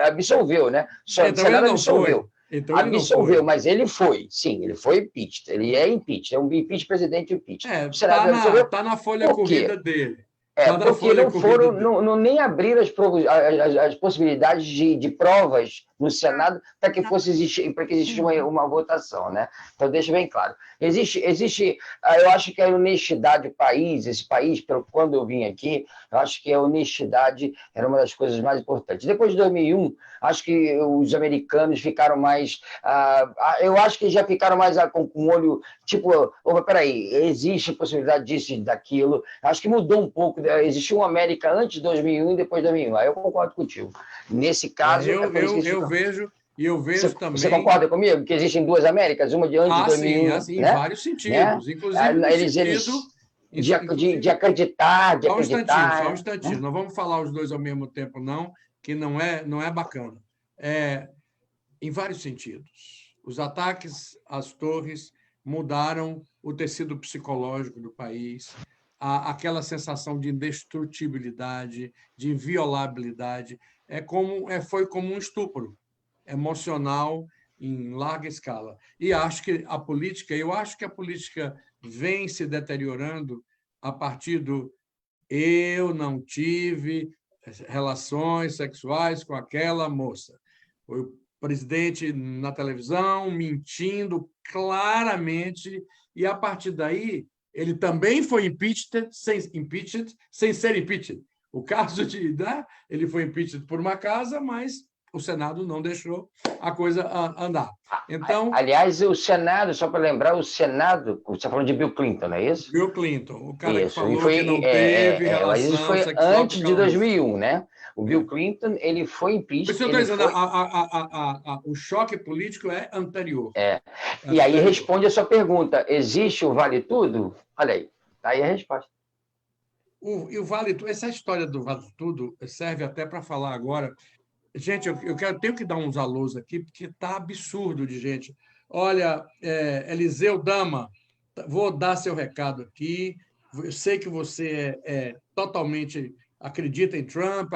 né? O Senado absolveu. Então absolveu, mas ele foi, sim, ele foi impeached. Ele é impeached, é um impeached presidente impeached. Está na folha corrida dele. Porque nem abriram as possibilidades de provas no Senado para que existisse uma votação, né? Então, deixa bem claro. Existe, eu acho que a honestidade do país, esse país, quando eu vim aqui, eu acho que a honestidade era uma das coisas mais importantes. Depois de 2001, acho que os americanos ficaram mais... eu acho que já ficaram mais com o olho, tipo, peraí, existe possibilidade disso e daquilo. Acho que mudou um pouco. Existiu uma América antes de 2001 e depois de 2001. Aí eu concordo contigo. Nesse caso... Eu E eu vejo também... Você concorda comigo que existem duas Américas, uma de antes de 2001, sim, né? em vários sentidos, inclusive no de acreditar, de acreditar. Só um instantinho. Não vamos falar os dois ao mesmo tempo, não, que não é bacana. Em vários sentidos. Os ataques às torres mudaram o tecido psicológico do país, aquela sensação de indestrutibilidade, de inviolabilidade. Foi como um estupro emocional em larga escala. E eu acho que a política vem se deteriorando a partir do eu não tive relações sexuais com aquela moça. O presidente na televisão mentindo claramente, e a partir daí ele também foi impeached sem ser impeached. O caso de ele foi impeached por uma casa, mas o Senado não deixou a coisa andar. Então, aliás, o Senado, só para lembrar, o Senado, você está falando de Bill Clinton, não é isso? Bill Clinton, o cara isso. que falou que não teve relação mas isso foi sexual antes de 2001, né? O Bill Clinton, ele foi impeachment. Por isso eu estou dizendo, o choque político é anterior. E aí responde a sua pergunta, existe o Vale Tudo? Olha aí, está aí a resposta. E o Vale Tudo, essa história do Vale Tudo serve até para falar agora. Gente, tenho que dar uns alôs aqui, porque está absurdo de gente. Olha, Eliseu Dama, vou dar seu recado aqui. Eu sei que você totalmente acredita em Trump,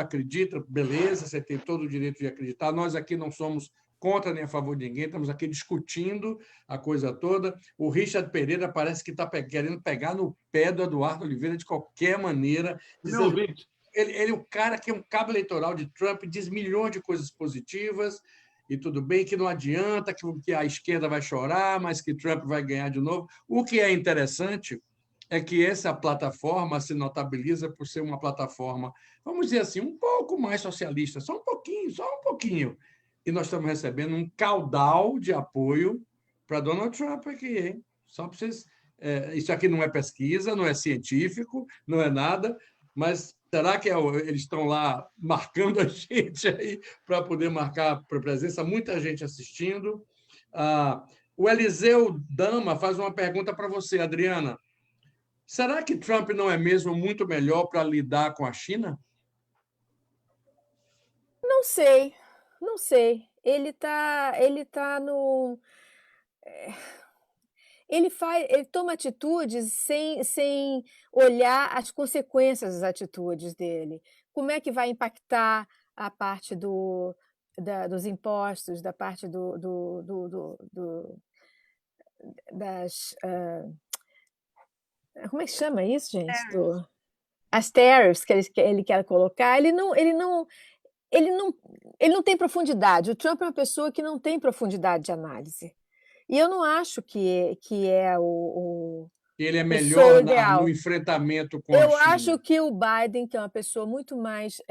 beleza, você tem todo o direito de acreditar. Nós aqui não somos contra nem a favor de ninguém, estamos aqui discutindo a coisa toda. O Richard Pereira parece que está querendo pegar no pé do Eduardo Oliveira de qualquer maneira. Ele é o cara que é um cabo eleitoral de Trump, diz milhões de coisas positivas, e tudo bem, que não adianta, que a esquerda vai chorar, mas que Trump vai ganhar de novo. O que é interessante é que essa plataforma se notabiliza por ser uma plataforma, vamos dizer assim, um pouco mais socialista, só um pouquinho. E nós estamos recebendo um caudal de apoio para Donald Trump aqui, hein? Só para vocês... isso aqui não é pesquisa, não é científico, não é nada, mas será que eles estão lá marcando a gente aí para poder marcar a presença? Muita gente assistindo. O Eliseu Dama faz uma pergunta para você, Adriana. Será que Trump não é mesmo muito melhor para lidar com a China? Não sei. Ele tá no... Ele toma atitudes sem olhar as consequências das atitudes dele. Como é que vai impactar a parte dos impostos, da parte das... como é que chama isso, gente? As tariffs que ele quer colocar. Ele não tem profundidade. O Trump é uma pessoa que não tem profundidade de análise. E eu não acho que é ele é melhor ideal no enfrentamento com a China. Eu acho que o Biden, que é uma pessoa muito mais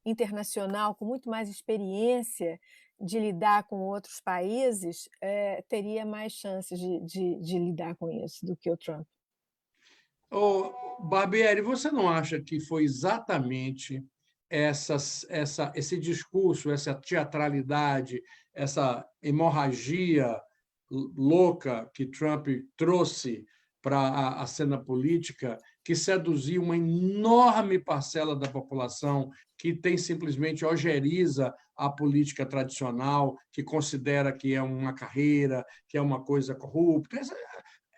internacional, com muito mais experiência de lidar com outros países, teria mais chances de lidar com isso do que o Trump. Barbieri, você não acha que foi exatamente esse discurso, essa teatralidade, essa hemorragia louca que Trump trouxe para a cena política, que seduziu uma enorme parcela da população que simplesmente ojeriza a política tradicional, que considera que é uma carreira, que é uma coisa corrupta?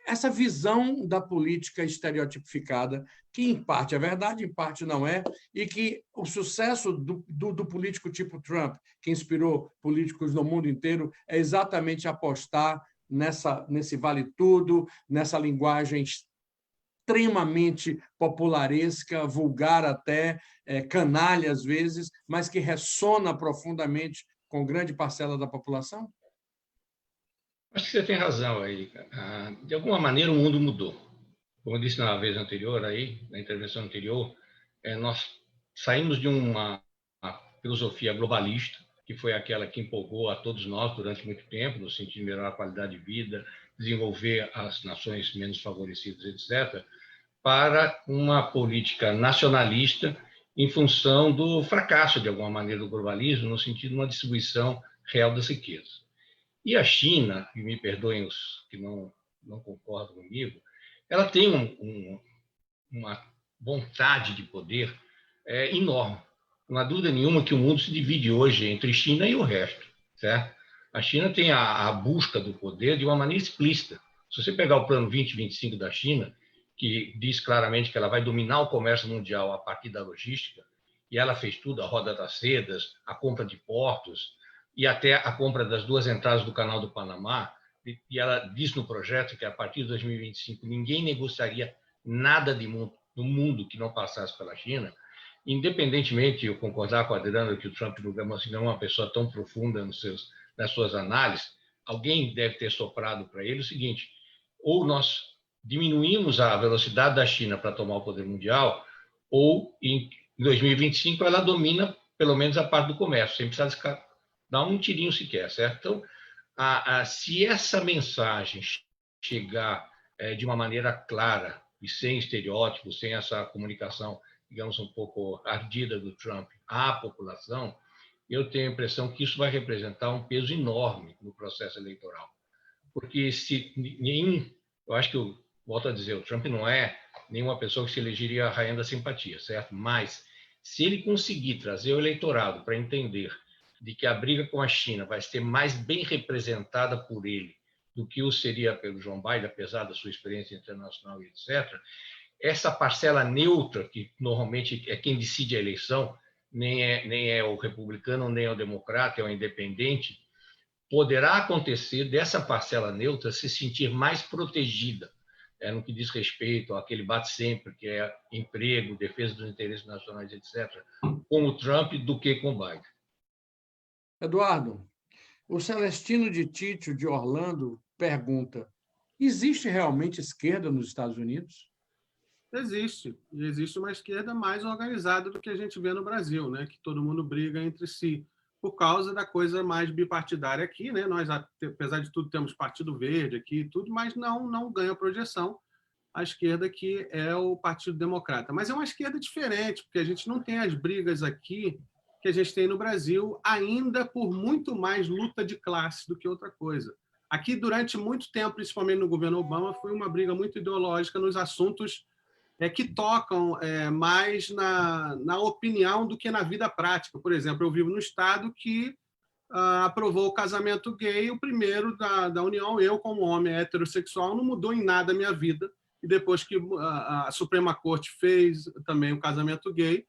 Essa visão da política estereotipificada, que em parte é verdade, em parte não é, e que o sucesso do político tipo Trump, que inspirou políticos no mundo inteiro, é exatamente apostar nesse vale-tudo, nessa linguagem extremamente popularesca, vulgar até, canalha às vezes, mas que ressona profundamente com grande parcela da população? Acho que você tem razão aí. De alguma maneira, o mundo mudou. Como eu disse na vez anterior, na intervenção anterior, nós saímos de uma filosofia globalista, que foi aquela que empolgou a todos nós durante muito tempo, no sentido de melhorar a qualidade de vida, desenvolver as nações menos favorecidas, etc., para uma política nacionalista em função do fracasso, de alguma maneira, do globalismo, no sentido de uma distribuição real das riquezas. E a China, e me perdoem os que não concordam comigo, ela tem uma vontade de poder enorme. Não há dúvida nenhuma que o mundo se divide hoje entre China e o resto, certo? A China tem a busca do poder de uma maneira explícita. Se você pegar o plano 2025 da China, que diz claramente que ela vai dominar o comércio mundial a partir da logística, e ela fez tudo, a roda das sedas, a compra de portos e até a compra das 2 entradas do Canal do Panamá, e ela diz no projeto que a partir de 2025 ninguém negociaria nada no mundo que não passasse pela China. Independentemente de eu concordar com a Adriana que o Trump não é uma pessoa tão profunda nas suas análises, alguém deve ter soprado para ele o seguinte: ou nós diminuímos a velocidade da China para tomar o poder mundial, ou em 2025 ela domina pelo menos a parte do comércio, sem precisar dar um tirinho sequer, certo? Então, se essa mensagem chegar de uma maneira clara e sem estereótipos, sem essa comunicação, digamos, um pouco ardida do Trump à população, eu tenho a impressão que isso vai representar um peso enorme no processo eleitoral. Porque eu acho que, eu volto a dizer, o Trump não é nenhuma pessoa que se elegeria a rainha da simpatia, certo? Mas, se ele conseguir trazer o eleitorado para entender de que a briga com a China vai ser mais bem representada por ele do que o seria pelo Joe Biden, apesar da sua experiência internacional e etc., essa parcela neutra, que normalmente é quem decide a eleição, nem é o republicano, nem é o democrata, é o independente, poderá acontecer dessa parcela neutra se sentir mais protegida no que diz respeito àquele bate-sempre, que é emprego, defesa dos interesses nacionais, etc., com o Trump do que com o Biden. Eduardo, o Celestino de Títio, de Orlando, pergunta: existe realmente esquerda nos Estados Unidos? Existe. E existe uma esquerda mais organizada do que a gente vê no Brasil, né? Que todo mundo briga entre si, por causa da coisa mais bipartidária aqui, né? Nós, apesar de tudo, temos Partido Verde aqui e tudo, mas não ganha projeção a esquerda, que é o Partido Democrata. Mas é uma esquerda diferente, porque a gente não tem as brigas aqui que a gente tem no Brasil, ainda por muito mais luta de classe do que outra coisa. Aqui, durante muito tempo, principalmente no governo Obama, foi uma briga muito ideológica nos assuntos que tocam mais na opinião do que na vida prática. Por exemplo, eu vivo no estado que aprovou o casamento gay, o primeiro da União. Eu, como homem heterossexual, não mudou em nada a minha vida. E depois que a Suprema Corte fez também o casamento gay,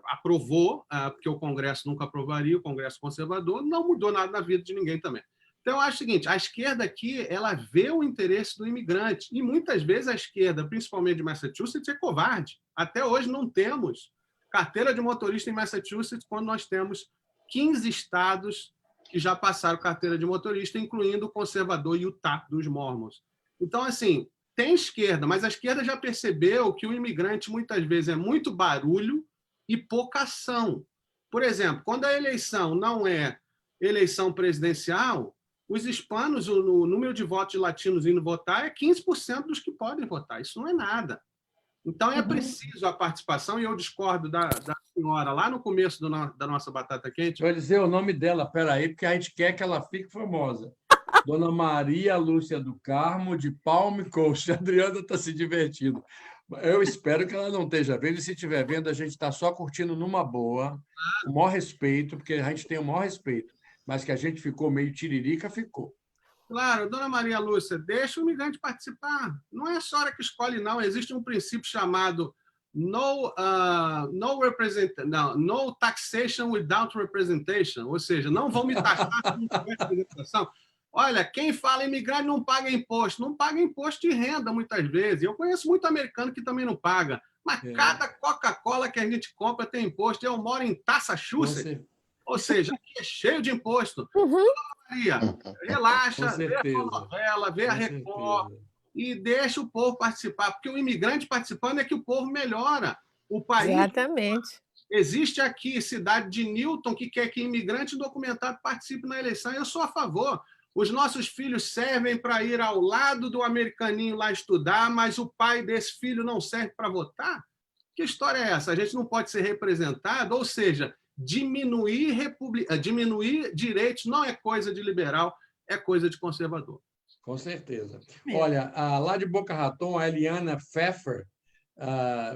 aprovou, porque o Congresso nunca aprovaria, o Congresso conservador, não mudou nada na vida de ninguém também. Então, eu acho o seguinte: a esquerda aqui, ela vê o interesse do imigrante, e muitas vezes a esquerda, principalmente de Massachusetts, é covarde. Até hoje não temos carteira de motorista em Massachusetts, quando nós temos 15 estados que já passaram carteira de motorista, incluindo o conservador Utah dos Mormons. Então, assim, tem esquerda, mas a esquerda já percebeu que o imigrante muitas vezes é muito barulho e pouca ação. Por exemplo, quando a eleição não é eleição presidencial, os hispanos, o número de votos de latinos indo votar é 15% dos que podem votar. Isso não é nada. Então, é preciso a participação, e eu discordo da senhora lá no começo da nossa batata quente. Vou dizer o nome dela, peraí, porque a gente quer que ela fique famosa. Dona Maria Lúcia do Carmo, de Palm Coast. A Adriana está se divertindo. Eu espero que ela não esteja vendo, e se estiver vendo, a gente está só curtindo numa boa, com o maior respeito, porque a gente tem o maior respeito, mas que a gente ficou meio tiririca, ficou. Claro, Dona Maria Lúcia, deixa o imigrante participar. Não é a senhora que escolhe, não. Existe um princípio chamado no taxation without representation, ou seja, não vão me taxar se não tiver representação. Olha, quem fala imigrante não paga imposto. Não paga imposto de renda, muitas vezes. Eu conheço muito americano que também não paga. Mas cada Coca-Cola que a gente compra tem imposto. Eu moro em Massachusetts, ou seja, aqui é cheio de imposto. Maria, relaxa, vê a novela, vê a Record e deixa o povo participar. Porque o imigrante participando é que o povo melhora o país. Exatamente. Existe aqui cidade de Newton que quer que imigrante documentado participe na eleição. Eu sou a favor. Os nossos filhos servem para ir ao lado do americaninho lá estudar, mas o pai desse filho não serve para votar? Que história é essa? A gente não pode ser representado? Ou seja, diminuir direitos não é coisa de liberal, é coisa de conservador. Com certeza. Olha, lá de Boca Raton, a Eliana Pfeffer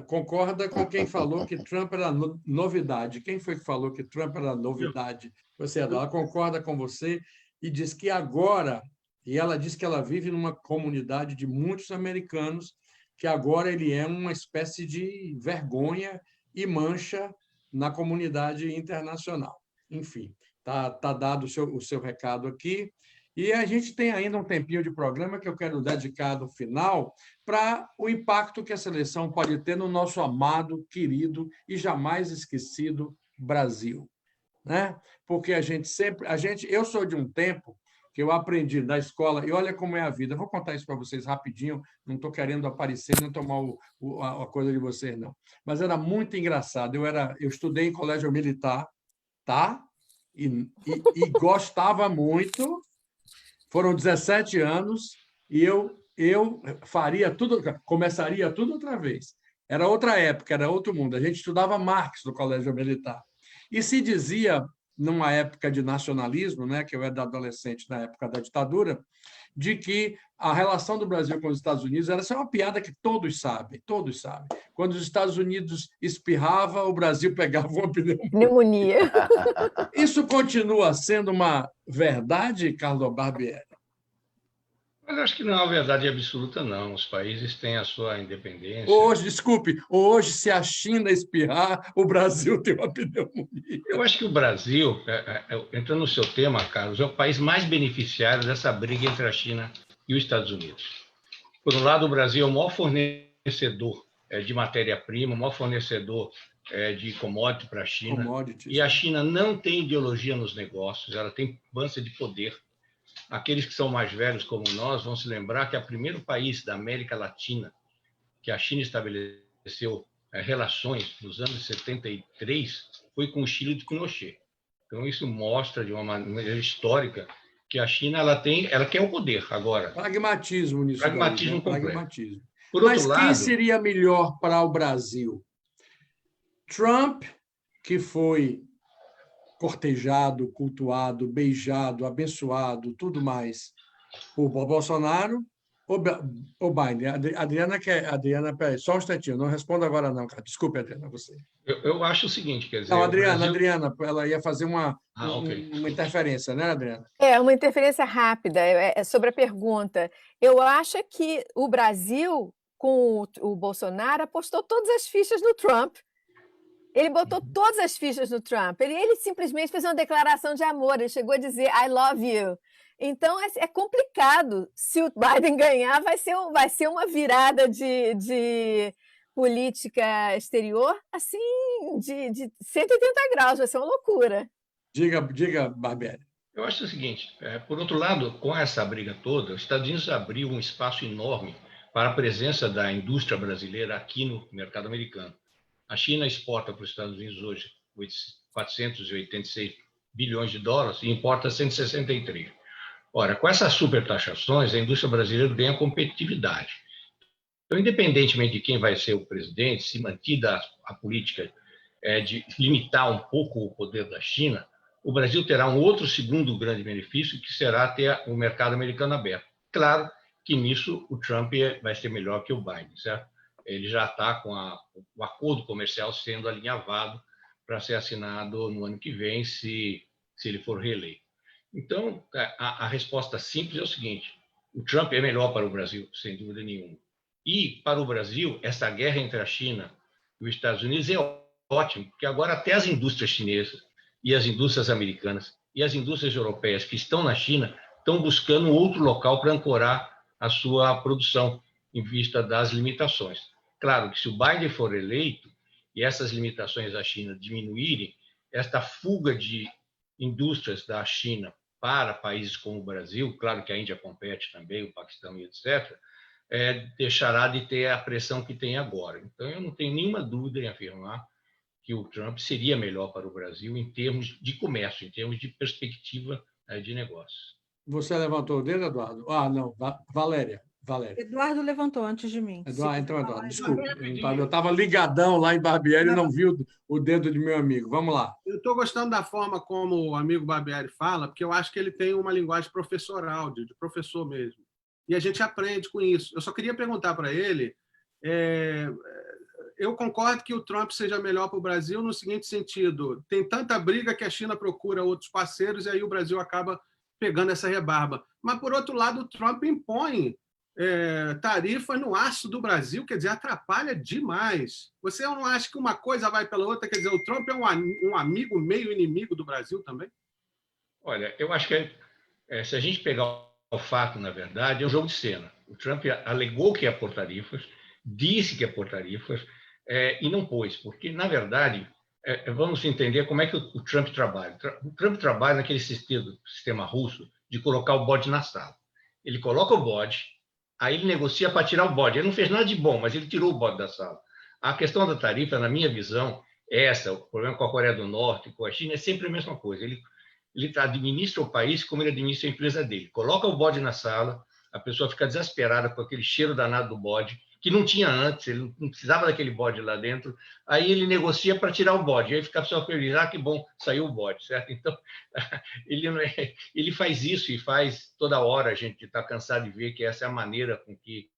concorda com quem falou que Trump era novidade. Quem foi que falou que Trump era novidade? Você, ela concorda com você e diz que agora, e ela diz que ela vive numa comunidade de muitos americanos, que agora ele é uma espécie de vergonha e mancha na comunidade internacional. Enfim, tá dado o seu recado aqui. E a gente tem ainda um tempinho de programa que eu quero dedicar no final para o impacto que essa eleição pode ter no nosso amado, querido e jamais esquecido Brasil, né? Porque eu sou de um tempo que eu aprendi da escola, e olha como é a vida. Eu vou contar isso para vocês rapidinho, não estou querendo aparecer, nem tomar a coisa de vocês, não. Mas era muito engraçado. Eu estudei em colégio militar, tá? E gostava muito. Foram 17 anos e eu faria tudo, começaria tudo outra vez. Era outra época, era outro mundo. A gente estudava Marx no colégio militar. E se dizia, numa época de nacionalismo, né, que eu era adolescente na época da ditadura, de que a relação do Brasil com os Estados Unidos era uma piada que todos sabem. Quando os Estados Unidos espirrava, o Brasil pegava uma pneumonia. Isso continua sendo uma verdade, Carlos Barbieri? Mas acho que não é uma verdade absoluta, não. Os países têm a sua independência. Hoje, se a China espirrar, o Brasil tem uma pneumonia. Eu acho que o Brasil, entrando no seu tema, Carlos, é o país mais beneficiário dessa briga entre a China e os Estados Unidos. Por um lado, o Brasil é o maior fornecedor de matéria-prima, o maior fornecedor de commodity para a China. E a China não tem ideologia nos negócios, ela tem ânsia de poder. Aqueles que são mais velhos, como nós, vão se lembrar que o primeiro país da América Latina que a China estabeleceu relações nos anos 73 foi com o Chile de Pinochet. Então, isso mostra, de uma maneira histórica, que a China ela quer o poder agora. Pragmatismo nisso. Pragmatismo completo. Pragmatismo. Mas quem seria melhor para o Brasil? Trump, que foi cortejado, cultuado, beijado, abençoado, tudo mais, por Bolsonaro ou Biden? Adriana, peraí, só um instantinho, não responda agora não, cara. Desculpe, Adriana, você. Eu acho o seguinte, quer dizer... Não, Adriana, ela ia fazer uma interferência, né, Adriana? Uma interferência rápida sobre a pergunta. Eu acho que o Brasil, com o Bolsonaro, apostou todas as fichas no Trump. Ele botou todas as fichas no Trump. Ele simplesmente fez uma declaração de amor. Ele chegou a dizer I love you. Então, é complicado. Se o Biden ganhar, vai ser uma virada de política exterior assim, de 180 graus. Vai ser uma loucura. Diga, Barbieri. Eu acho o seguinte, por outro lado, com essa briga toda, os Estados Unidos abriu um espaço enorme para a presença da indústria brasileira aqui no mercado americano. A China exporta para os Estados Unidos hoje 486 bilhões de dólares e importa 163. Ora, com essas supertaxações, a indústria brasileira ganha competitividade. Então, independentemente de quem vai ser o presidente, se mantida a política de limitar um pouco o poder da China, o Brasil terá um outro segundo grande benefício, que será ter o mercado americano aberto. Claro que nisso o Trump vai ser melhor que o Biden, certo? Ele já está com o acordo comercial sendo alinhavado para ser assinado no ano que vem, se ele for reeleito. Então, a resposta simples é o seguinte: o Trump é melhor para o Brasil, sem dúvida nenhuma. E, para o Brasil, essa guerra entre a China e os Estados Unidos é ótimo, porque agora até as indústrias chinesas e as indústrias americanas e as indústrias europeias que estão na China estão buscando outro local para ancorar a sua produção em vista das limitações. Claro que se o Biden for eleito e essas limitações da China diminuírem, esta fuga de indústrias da China para países como o Brasil, claro que a Índia compete também, o Paquistão e etc., deixará de ter a pressão que tem agora. Então, eu não tenho nenhuma dúvida em afirmar que o Trump seria melhor para o Brasil em termos de comércio, em termos de perspectiva de negócios. Você levantou o dedo, Eduardo? Não, Valéria. Valéria. Eduardo levantou antes de mim. Eduardo, desculpa. Eu estava ligadão lá em Barbieri e não vi o dedo de meu amigo. Vamos lá. Eu estou gostando da forma como o amigo Barbieri fala, porque eu acho que ele tem uma linguagem professoral, de professor mesmo. E a gente aprende com isso. Eu só queria perguntar para ele, eu concordo que o Trump seja melhor para o Brasil no seguinte sentido, tem tanta briga que a China procura outros parceiros e aí o Brasil acaba pegando essa rebarba. Mas, por outro lado, o Trump impõe tarifa no aço do Brasil, quer dizer, atrapalha demais. Você não acha que uma coisa vai pela outra? Quer dizer, o Trump é um amigo meio inimigo do Brasil também? Olha, eu acho que se a gente pegar o fato, na verdade, é um jogo de cena. O Trump alegou que ia pôr tarifas, disse que ia pôr tarifas, e não pôs, porque, na verdade, vamos entender como é que o Trump trabalha. O Trump trabalha naquele sistema russo de colocar o bode na sala. Ele coloca o bode, aí ele negocia para tirar o bode. Ele não fez nada de bom, mas ele tirou o bode da sala. A questão da tarifa, na minha visão, o problema com a Coreia do Norte, com a China, é sempre a mesma coisa. Ele administra o país como ele administra a empresa dele. Coloca o bode na sala, a pessoa fica desesperada com aquele cheiro danado do bode, que não tinha antes, ele não precisava daquele bode lá dentro, aí ele negocia para tirar o bode, aí fica só feliz, que bom, saiu o bode, certo? Então, ele faz isso e faz toda hora, a gente está cansado de ver que essa é a maneira com que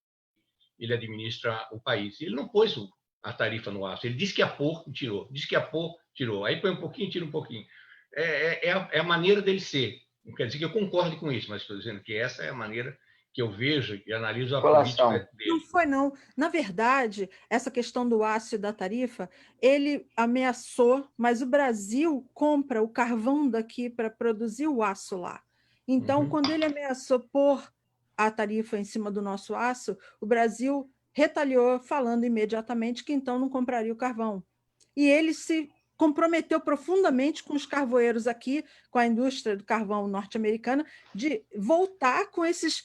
ele administra o país. Ele não pôs a tarifa no aço, ele disse que ia pôr, tirou, disse que ia pôr, tirou, aí põe um pouquinho, tira um pouquinho. É a maneira dele ser, não quer dizer que eu concorde com isso, mas estou dizendo que essa é a maneira que eu vejo e analiso a política dele. Não foi, não. Na verdade, essa questão do aço e da tarifa, ele ameaçou, mas o Brasil compra o carvão daqui para produzir o aço lá. Então, quando ele ameaçou pôr a tarifa em cima do nosso aço, o Brasil retaliou, falando imediatamente que então não compraria o carvão. E ele se comprometeu profundamente com os carvoeiros aqui, com a indústria do carvão norte-americana, de voltar com esse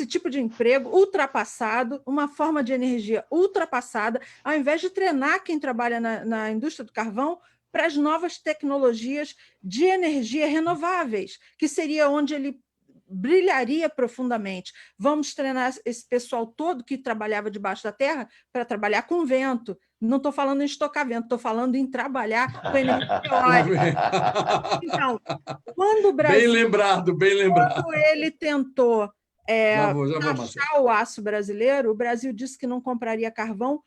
tipo de emprego ultrapassado, uma forma de energia ultrapassada, ao invés de treinar quem trabalha na indústria do carvão para as novas tecnologias de energia renováveis, que seria onde ele brilharia profundamente. Vamos treinar esse pessoal todo que trabalhava debaixo da terra para trabalhar com vento. Não estou falando em estocar vento, estou falando em trabalhar com energia eólica. Então, quando o Brasil... Bem lembrado. Quando ele tentou achar o aço brasileiro, o Brasil disse que não compraria carvão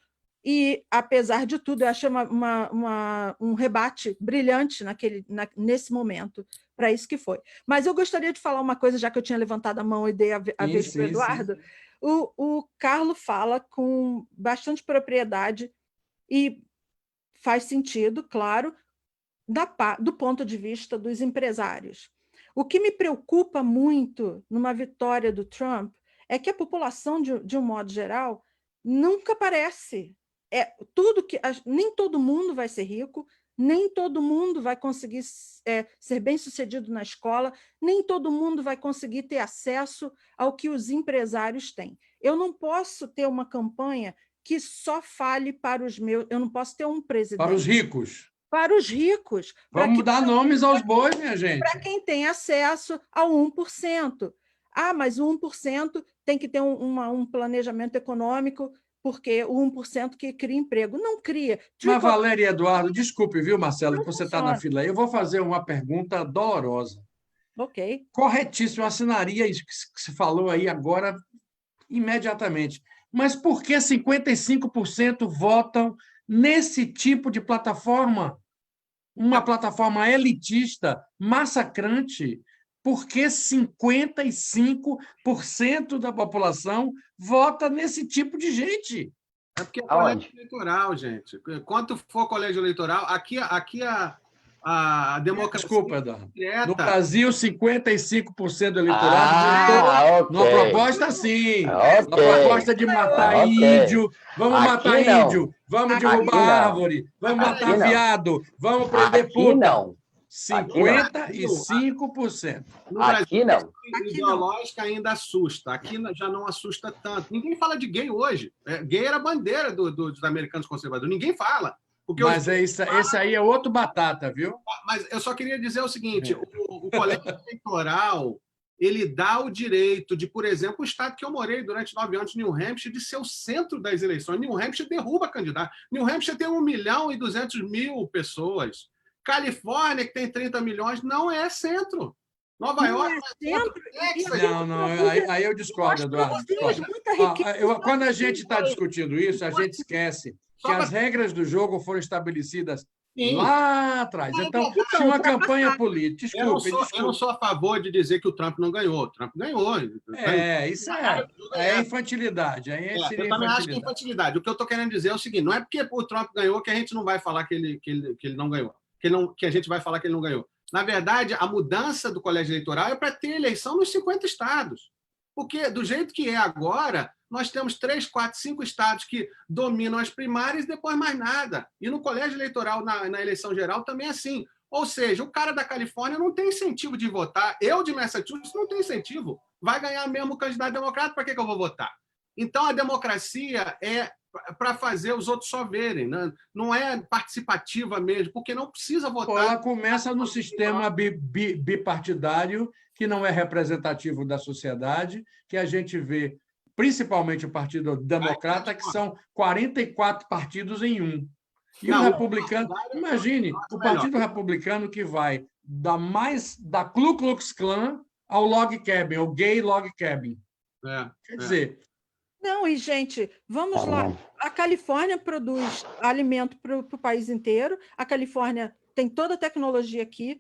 e, apesar de tudo, eu achei um rebate brilhante nesse momento. Para isso que foi. Mas eu gostaria de falar uma coisa, já que eu tinha levantado a mão e dei a vez para o Eduardo. O Carlos fala com bastante propriedade e faz sentido, claro, do ponto de vista dos empresários. O que me preocupa muito numa vitória do Trump é que a população, de um modo geral, nunca parece. Nem todo mundo vai ser rico, nem todo mundo vai conseguir ser bem-sucedido na escola, nem todo mundo vai conseguir ter acesso ao que os empresários têm. Eu não posso ter uma campanha que só fale para os meus... Eu não posso ter um presidente... Para os ricos. Para os ricos. Vamos dar nomes aos bois, minha gente. Para quem tem acesso ao 1%. Mas o 1% tem que ter um planejamento econômico, porque o 1% que cria emprego. Não cria. Mas, Valéria e Eduardo, desculpe, viu, Marcelo, que você está na fila aí. Eu vou fazer uma pergunta dolorosa. Ok. Corretíssimo, eu assinaria isso que se falou aí agora imediatamente. Mas por que 55% votam nesse tipo de plataforma? Uma plataforma elitista, massacrante, porque 55% da população vota nesse tipo de gente. É porque é colégio eleitoral, gente. Quanto for colégio eleitoral, aqui a democracia... Desculpa, Eduardo. No Brasil, 55% do eleitorado votou numa proposta assim. Uma proposta de matar índio. Vamos matar índio. Vamos derrubar árvore. Vamos matar viado. Vamos prender puta. 55%. No Brasil, a ideológica ainda assusta. Aqui já não assusta tanto. Ninguém fala de gay hoje. Gay era a bandeira dos americanos conservadores. Ninguém fala. Mas esse aí é outro batata, viu? Mas eu só queria dizer o seguinte: o colégio eleitoral ele dá o direito de, por exemplo, o estado que eu morei durante 9 anos, New Hampshire, de ser o centro das eleições. New Hampshire derruba candidato. New Hampshire tem 1.200.000 pessoas. Califórnia, que tem 30 milhões, não é centro. Nova York é centro. Não, aí eu discordo, Eduardo. Quando a gente está discutindo isso, a gente esquece que as regras do jogo foram estabelecidas lá atrás. Então, se uma campanha política... Desculpe. Eu não sou a favor de dizer que o Trump não ganhou. O Trump ganhou. Isso é infantilidade. Eu também acho que é infantilidade. O que eu estou querendo dizer é o seguinte, não é porque o Trump ganhou que a gente não vai falar que ele não ganhou. Que a gente vai falar que ele não ganhou. Na verdade, a mudança do colégio eleitoral é para ter eleição nos 50 estados. Porque, do jeito que é agora, nós temos 3, 4, 5 estados que dominam as primárias e depois mais nada. E no colégio eleitoral, na eleição geral, também é assim. Ou seja, o cara da Califórnia não tem incentivo de votar. Eu, de Massachusetts, não tenho incentivo. Vai ganhar mesmo o candidato democrata, para que eu vou votar? Então, a democracia é para fazer os outros só verem. Né? Não é participativa mesmo, porque não precisa votar. Ela começa no sistema bipartidário, que não é representativo da sociedade, que a gente vê, principalmente o Partido Democrata, que são 44 partidos em um. E o republicano... Imagine, o Partido Republicano que vai da Ku Klux Klan ao log cabin, ao gay log cabin. Quer dizer... Não, e, gente, vamos lá. A Califórnia produz alimento para o país inteiro. A Califórnia tem toda a tecnologia aqui.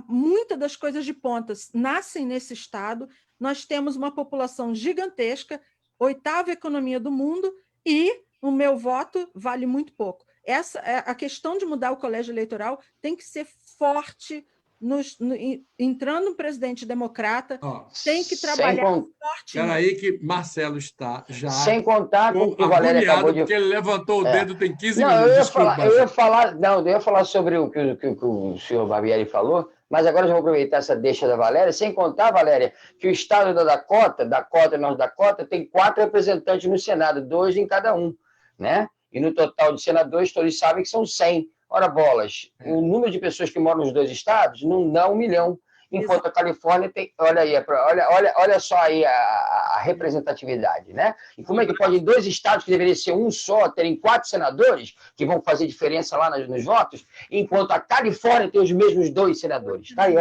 Muitas das coisas de ponta nascem nesse estado. Nós temos uma população gigantesca, 8ª economia do mundo, e o meu voto vale muito pouco. A questão de mudar o colégio eleitoral tem que ser forte. Entrando um presidente democrata, tem que trabalhar forte. Espera aí que Marcelo está já... Sem contar com o que o Valério acabou de... porque ele levantou o dedo tem 15 não, minutos. Eu ia falar sobre o que o senhor Barbieri falou, mas agora eu já vou aproveitar essa deixa da Valéria, sem contar, Valéria, que o estado da Dakota e North Dakota tem 4 representantes no Senado, 2 em cada um, né? E no total de senadores, todos sabem que são 100. Ora, bolas, o número de pessoas que moram nos 2 estados não dá 1 milhão, enquanto a Califórnia tem... Olha só aí a representatividade, né? E como é que pode, em 2 estados que deveriam ser um só, terem 4 senadores que vão fazer diferença lá nos votos, enquanto a Califórnia tem os mesmos 2 senadores? Tá aí,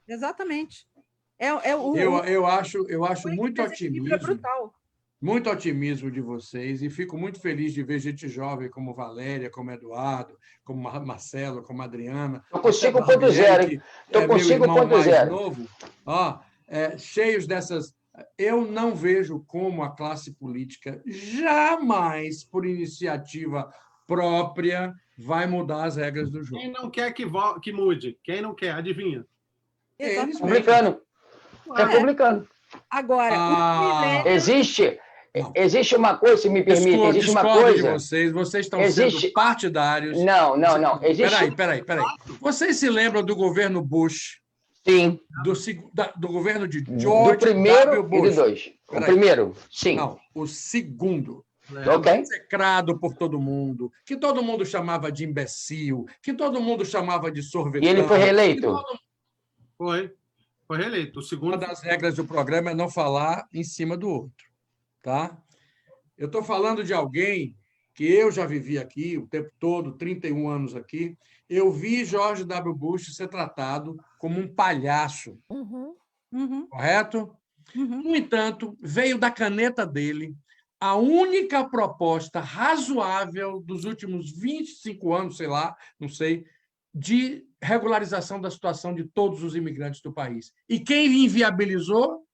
Exatamente. Eu acho muito otimismo. É brutal. Muito otimismo de vocês e fico muito feliz de ver gente jovem como Valéria, como Eduardo, como Marcelo, como Adriana. Estou com 5.0, hein? Estou com 5.0. Cheios dessas... Eu não vejo como a classe política jamais, por iniciativa própria, vai mudar as regras do jogo. Quem não quer que mude? Quem não quer? Adivinha? Republicano. Republicano. Agora, Existe uma coisa, se me permite, existe uma coisa... Vocês estão sendo partidários. Não. Peraí. Vocês se lembram do governo Bush? Sim. Do governo de George do primeiro W. Bush. E do 2. O primeiro, sim. Não, o segundo. Ok. Execrado por todo mundo, que todo mundo chamava de imbecil, que todo mundo chamava de sorvetão. E ele foi reeleito? Foi reeleito. O segundo... Uma das regras do programa é não falar em cima do outro. Tá? Eu estou falando de alguém que eu já vivi aqui o tempo todo, 31 anos aqui. Eu vi George W. Bush ser tratado como um palhaço. Correto? No entanto, veio da caneta dele a única proposta razoável dos últimos 25 anos, sei lá, não sei, de regularização da situação de todos os imigrantes do país. E quem inviabilizou?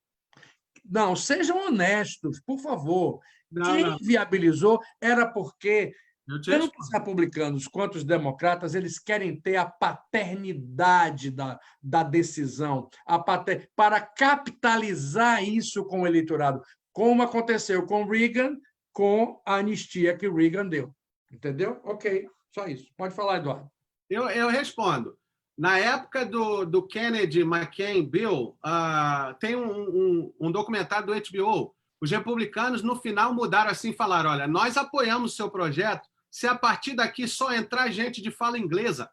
Não, sejam honestos, por favor. Quem viabilizou era porque tanto os republicanos quanto os democratas eles querem ter a paternidade da decisão, para capitalizar isso com o eleitorado, como aconteceu com Reagan, com a anistia que Reagan deu. Entendeu? Ok, só isso. Pode falar, Eduardo. Eu respondo. Na época do Kennedy, McCain, Bill, tem um documentário do HBO. Os republicanos, no final, mudaram assim e falaram, olha, nós apoiamos o seu projeto se a partir daqui só entrar gente de fala inglesa.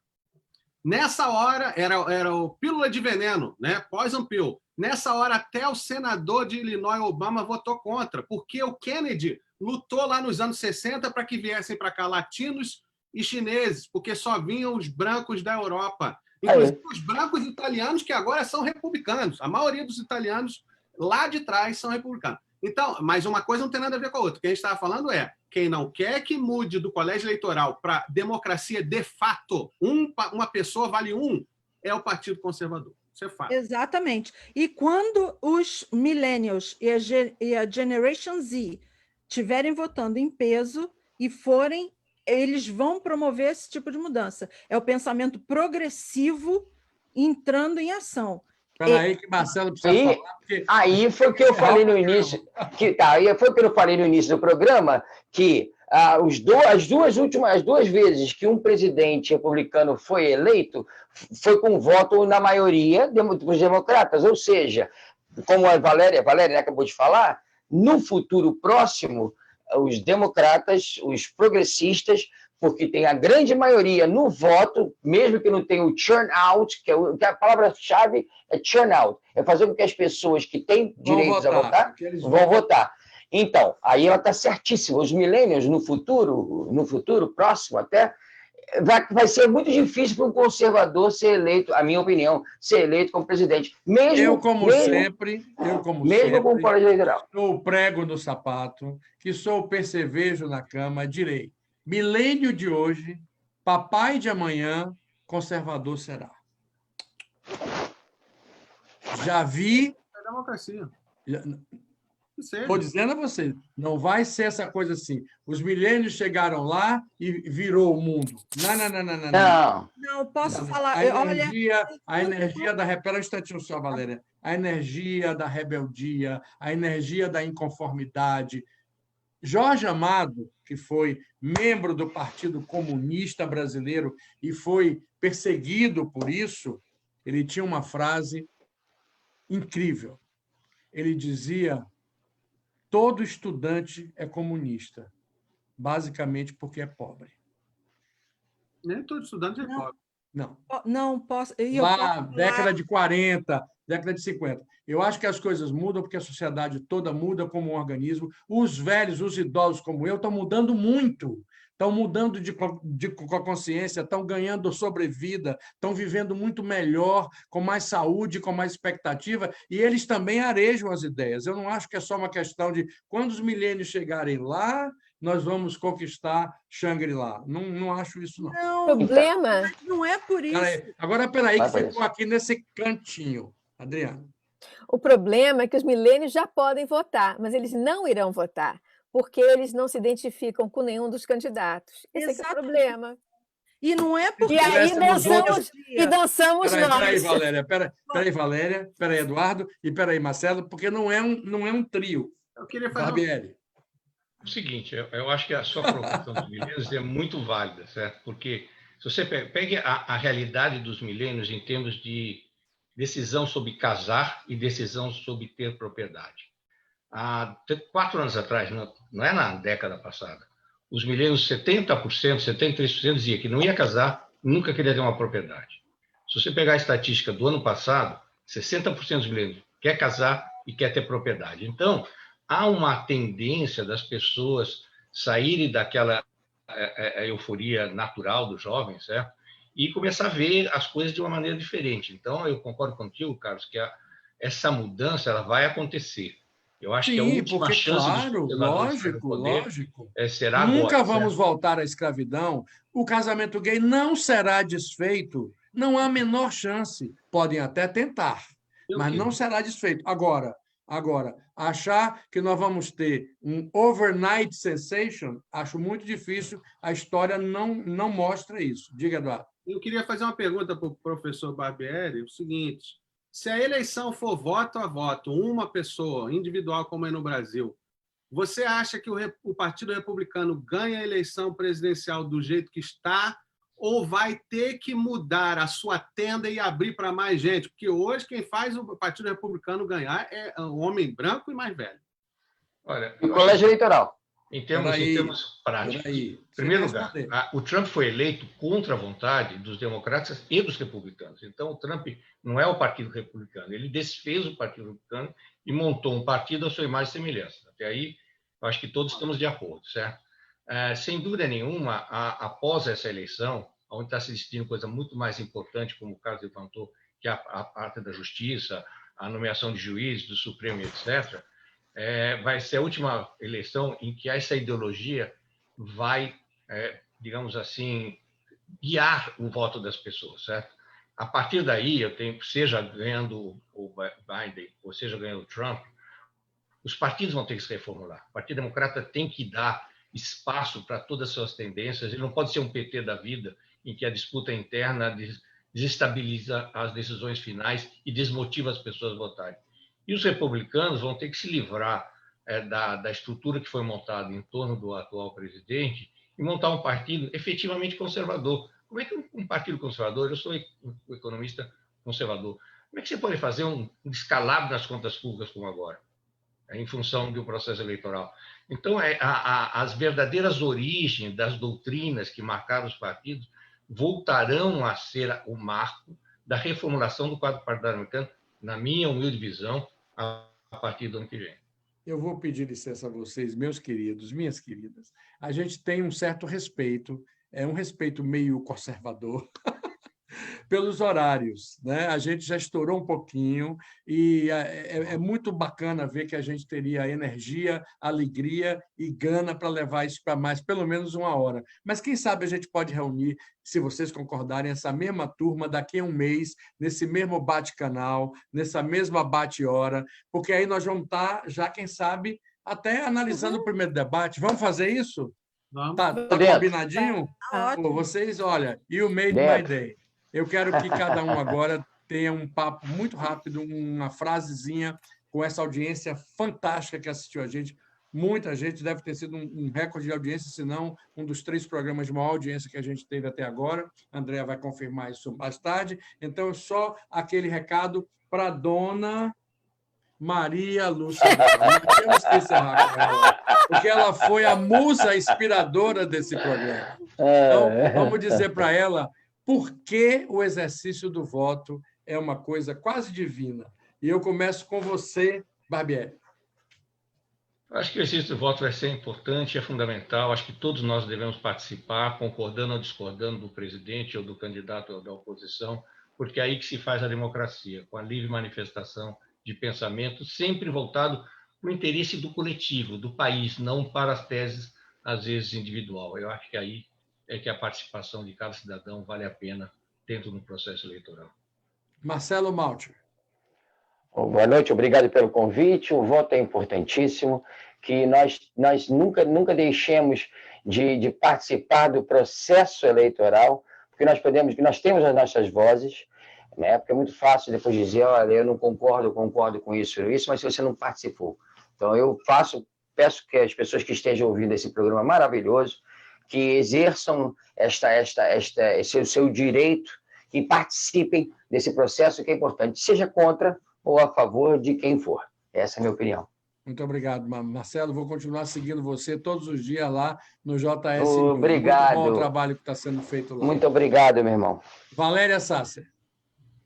Nessa hora, era o pílula de veneno, né? Poison pill. Nessa hora, até o senador de Illinois, Obama, votou contra, porque o Kennedy lutou lá nos anos 60 para que viessem para cá latinos e chineses, porque só vinham os brancos da Europa. Inclusive os brancos italianos, que agora são republicanos. A maioria dos italianos lá de trás são republicanos. Então, mas uma coisa não tem nada a ver com a outra. O que a gente estava falando é quem não quer que mude do colégio eleitoral para democracia de fato, uma pessoa vale um, é o Partido Conservador. Isso é fato. Exatamente. E quando os millennials e a Generation Z estiverem votando em peso e eles vão promover esse tipo de mudança. É o pensamento progressivo entrando em ação. Espera aí que Marcelo precisa falar. Porque... Aí foi o que eu falei no início. Aí foi o que eu falei no início do programa, que as duas vezes que um presidente republicano foi eleito, foi com voto na maioria dos democratas. Ou seja, como a Valéria acabou de falar, no futuro próximo, os democratas, os progressistas, porque tem a grande maioria no voto, mesmo que não tenha o churn out, que a palavra-chave é churn out, é fazer com que as pessoas que têm direitos a votar vão votar. Então, aí ela está certíssima. Os millennials, no futuro próximo até, vai ser muito difícil para um conservador ser eleito, a minha opinião, ser eleito como presidente. Mesmo com o colégio eleitoral. Sou o prego no sapato, que sou o percevejo na cama, direi: milênio de hoje, papai de amanhã, conservador será. Já vi... É democracia. Estou dizendo a você, não vai ser essa coisa assim. Os milênios chegaram lá e virou o mundo. Não. Não, posso falar. A energia da... Espera um instantinho só, Valéria. A energia da rebeldia, a energia da inconformidade. Jorge Amado, que foi membro do Partido Comunista Brasileiro e foi perseguido por isso, ele tinha uma frase incrível. Ele dizia: todo estudante é comunista, basicamente porque é pobre. Nem todo estudante é pobre. Não posso... Lá, década de 40, década de 50. Eu acho que as coisas mudam porque a sociedade toda muda como um organismo. Os velhos, os idosos como eu, estão mudando muito. Estão mudando com a consciência, estão ganhando sobrevida, estão vivendo muito melhor, com mais saúde, com mais expectativa, e eles também arejam as ideias. Eu não acho que é só uma questão de quando os milênios chegarem lá, nós vamos conquistar Shangri-La. Não acho isso, não. Não, problema... não é por isso. Agora, peraí, que ficou aqui nesse cantinho. Adriana. O problema é que os milênios já podem votar, mas eles não irão votar, porque eles não se identificam com nenhum dos candidatos. Esse é o problema. E não é porque... E aí dançamos nós. Peraí, Valéria, peraí, Eduardo, e peraí, Marcelo, porque não é um trio. Eu queria fazer Barbieri. O seguinte, eu acho que a sua provocação dos milênios é muito válida, certo? Porque se você pegue a realidade dos milênios em termos de decisão sobre casar e decisão sobre ter propriedade. Há 4 anos atrás, não é na década passada, os milênios, 70%, 73% dizia que não ia casar, nunca queria ter uma propriedade. Se você pegar a estatística do ano passado, 60% dos milênios quer casar e quer ter propriedade. Então, há uma tendência das pessoas saírem daquela euforia natural dos jovens, certo? E começar a ver as coisas de uma maneira diferente. Então, eu concordo contigo, Carlos, que essa mudança ela vai acontecer. Eu acho que a última chance lógico. Será agora. Nunca vamos voltar à escravidão. O casamento gay não será desfeito. Não há a menor chance. Podem até tentar, mas não será desfeito. Agora, achar que nós vamos ter um overnight sensation, acho muito difícil. A história não mostra isso. Diga, Eduardo. Eu queria fazer uma pergunta para o professor Barbieri, o seguinte: se a eleição for voto a voto, uma pessoa individual como é no Brasil, você acha que o Partido Republicano ganha a eleição presidencial do jeito que está ou vai ter que mudar a sua tenda e abrir para mais gente? Porque hoje quem faz o Partido Republicano ganhar é um homem branco e mais velho. Olha, o colégio eleitoral. Em termos práticos. Em primeiro lugar, o Trump foi eleito contra a vontade dos democratas e dos republicanos. Então, o Trump não é o Partido Republicano. Ele desfez o Partido Republicano e montou um partido à sua imagem e semelhança. Até aí, eu acho que todos estamos de acordo, certo? Sem dúvida nenhuma, após essa eleição, onde está se decidindo coisa muito mais importante, como o Carlos levantou, que é a parte da justiça, a nomeação de juízes, do Supremo, etc., vai ser a última eleição em que essa ideologia vai, digamos assim, guiar o voto das pessoas, certo? A partir daí, seja ganhando o Biden ou seja ganhando o Trump, os partidos vão ter que se reformular. O Partido Democrata tem que dar espaço para todas as suas tendências. Ele não pode ser um PT da vida em que a disputa interna desestabiliza as decisões finais e desmotiva as pessoas a votarem. E os republicanos vão ter que se livrar da estrutura que foi montada em torno do atual presidente e montar um partido efetivamente conservador. Como é que um partido conservador, eu sou um economista conservador, como é que você pode fazer um descalabro nas contas públicas como agora, em função do processo eleitoral? Então, as verdadeiras origens das doutrinas que marcaram os partidos voltarão a ser o marco da reformulação do quadro partidário americano, na minha humilde visão, a partir do ano que vem. Eu vou pedir licença a vocês, meus queridos, minhas queridas. A gente tem um certo respeito, um respeito meio conservador, pelos horários, né? A gente já estourou um pouquinho e é muito bacana ver que a gente teria energia, alegria e gana para levar isso para mais, pelo menos 1 hora. Mas quem sabe a gente pode reunir, se vocês concordarem, essa mesma turma daqui a um mês, nesse mesmo bate-canal, nessa mesma bate-hora, porque aí nós vamos estar, já quem sabe, até analisando o primeiro debate. Vamos fazer isso? Vamos. Tá combinadinho? Pô, vocês, olha, you made my day. Eu quero que cada um agora tenha um papo muito rápido, uma frasezinha com essa audiência fantástica que assistiu a gente. Muita gente, deve ter sido um recorde de audiência, se não um dos 3 programas de maior audiência que a gente teve até agora. A Andrea vai confirmar isso mais tarde. Então, só aquele recado para a dona Maria Lúcia. Temos que encerrar com ela, porque ela foi a musa inspiradora desse programa. Então, vamos dizer para ela por que o exercício do voto é uma coisa quase divina. E eu começo com você, Barbieri. Acho que o exercício do voto vai ser importante, é fundamental. Acho que todos nós devemos participar, concordando ou discordando do presidente ou do candidato da oposição, porque é aí que se faz a democracia, com a livre manifestação de pensamento, sempre voltado para o interesse do coletivo, do país, não para as teses, às vezes, individual. Eu acho que aí é que a participação de cada cidadão vale a pena dentro do processo eleitoral. Marcelo Malcher. Boa noite, obrigado pelo convite. O voto é importantíssimo, que nós nunca deixemos de participar do processo eleitoral, porque nós temos as nossas vozes, né? Porque é muito fácil depois dizer, olha, eu não concordo com isso, mas se você não participou. Então, peço que as pessoas que estejam ouvindo esse programa maravilhoso, que exerçam esse seu direito e participem desse processo que é importante, seja contra ou a favor de quem for. Essa é a minha opinião. Muito obrigado, Marcelo. Vou continuar seguindo você todos os dias lá no JS. Obrigado. Muito bom o trabalho que está sendo feito lá. Muito obrigado, meu irmão. Valéria Sasser.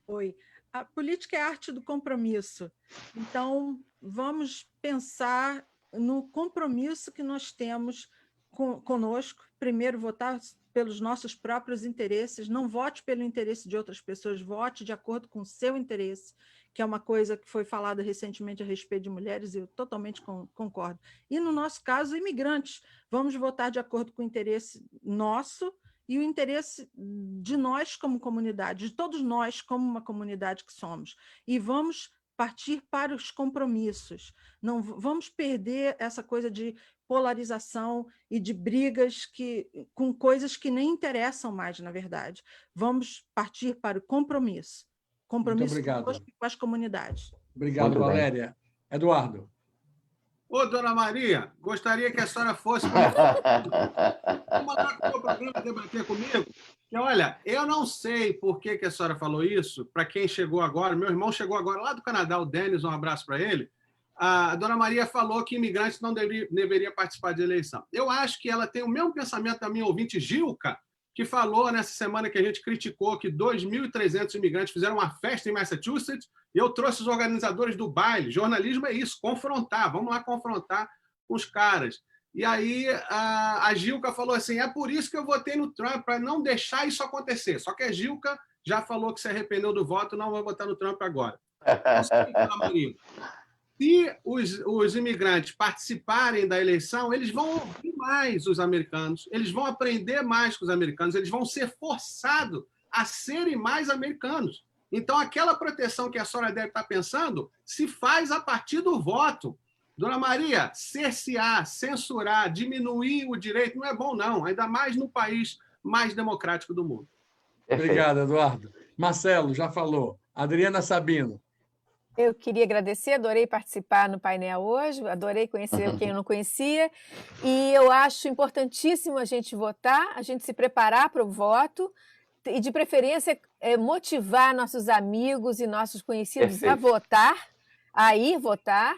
Oi. A política é a arte do compromisso. Então, vamos pensar no compromisso que nós temos conosco. Primeiro, votar pelos nossos próprios interesses. Não vote pelo interesse de outras pessoas, vote de acordo com o seu interesse, que é uma coisa que foi falada recentemente a respeito de mulheres, e eu totalmente concordo. E, no nosso caso, imigrantes. Vamos votar de acordo com o interesse nosso e o interesse de nós como comunidade, de todos nós como uma comunidade que somos. E vamos partir para os compromissos. Não vamos perder essa coisa de polarização e de brigas com coisas que nem interessam mais, na verdade. Vamos partir para o compromisso. Compromisso com as comunidades. Obrigado, muito Valéria. Bem. Eduardo. Ô, dona Maria, gostaria que a senhora fosse mandar para o programa debater comigo. Que, olha, eu não sei por que a senhora falou isso, para quem chegou agora, meu irmão chegou agora lá do Canadá, o Denis, um abraço para ele. a dona Maria falou que imigrantes não deveria participar de eleição. Eu acho que ela tem o mesmo pensamento da minha ouvinte Gilca, que falou nessa semana que a gente criticou que 2.300 imigrantes fizeram uma festa em Massachusetts, e eu trouxe os organizadores do baile. Jornalismo é isso, confrontar. Vamos lá confrontar os caras. E aí a Gilca falou assim, é por isso que eu votei no Trump, para não deixar isso acontecer. Só que a Gilca já falou que se arrependeu do voto, não vai votar no Trump agora. Se os imigrantes participarem da eleição, eles vão ouvir mais os americanos, eles vão aprender mais com os americanos, eles vão ser forçados a serem mais americanos. Então, aquela proteção que a senhora deve estar pensando se faz a partir do voto. Dona Maria, cercear, censurar, diminuir o direito não é bom, não, ainda mais no país mais democrático do mundo. Obrigado, Eduardo. Marcelo, já falou. Adriana Sabino. Eu queria agradecer, adorei participar no painel hoje, adorei conhecer quem eu não conhecia, e eu acho importantíssimo a gente votar, a gente se preparar para o voto, e de preferência motivar nossos amigos e nossos conhecidos a votar, a ir votar,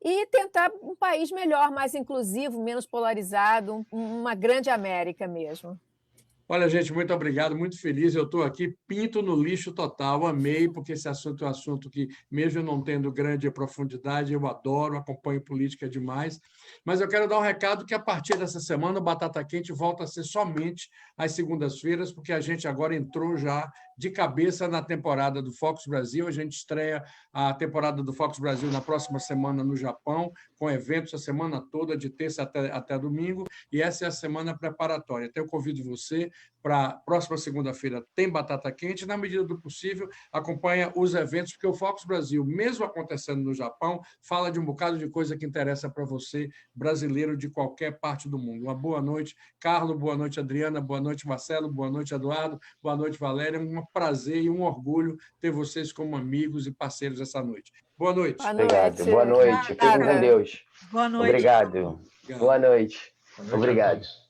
e tentar um país melhor, mais inclusivo, menos polarizado, uma grande América mesmo. Olha, gente, muito obrigado, muito feliz. Eu estou aqui, pinto no lixo total, amei, porque esse assunto é um assunto que, mesmo não tendo grande profundidade, eu adoro, acompanho política demais. Mas eu quero dar um recado que, a partir dessa semana, o Batata Quente volta a ser somente às segundas-feiras, porque a gente agora entrou já de cabeça na temporada do Fox Brasil. A gente estreia a temporada do Fox Brasil na próxima semana no Japão, com eventos a semana toda, de terça até domingo, e essa é a semana preparatória. Então, eu convido você para a próxima segunda-feira tem Batata Quente, na medida do possível, acompanha os eventos, porque o Fox Brasil, mesmo acontecendo no Japão, fala de um bocado de coisa que interessa para você, brasileiro de qualquer parte do mundo. Uma boa noite, Carlos, boa noite, Adriana, boa noite, Marcelo, boa noite, Eduardo, boa noite, Valéria. É um prazer e um orgulho ter vocês como amigos e parceiros essa noite. Boa noite. Boa noite. Obrigado, boa noite. Fiquem com Deus. Boa noite. Obrigado. Boa noite. Obrigado.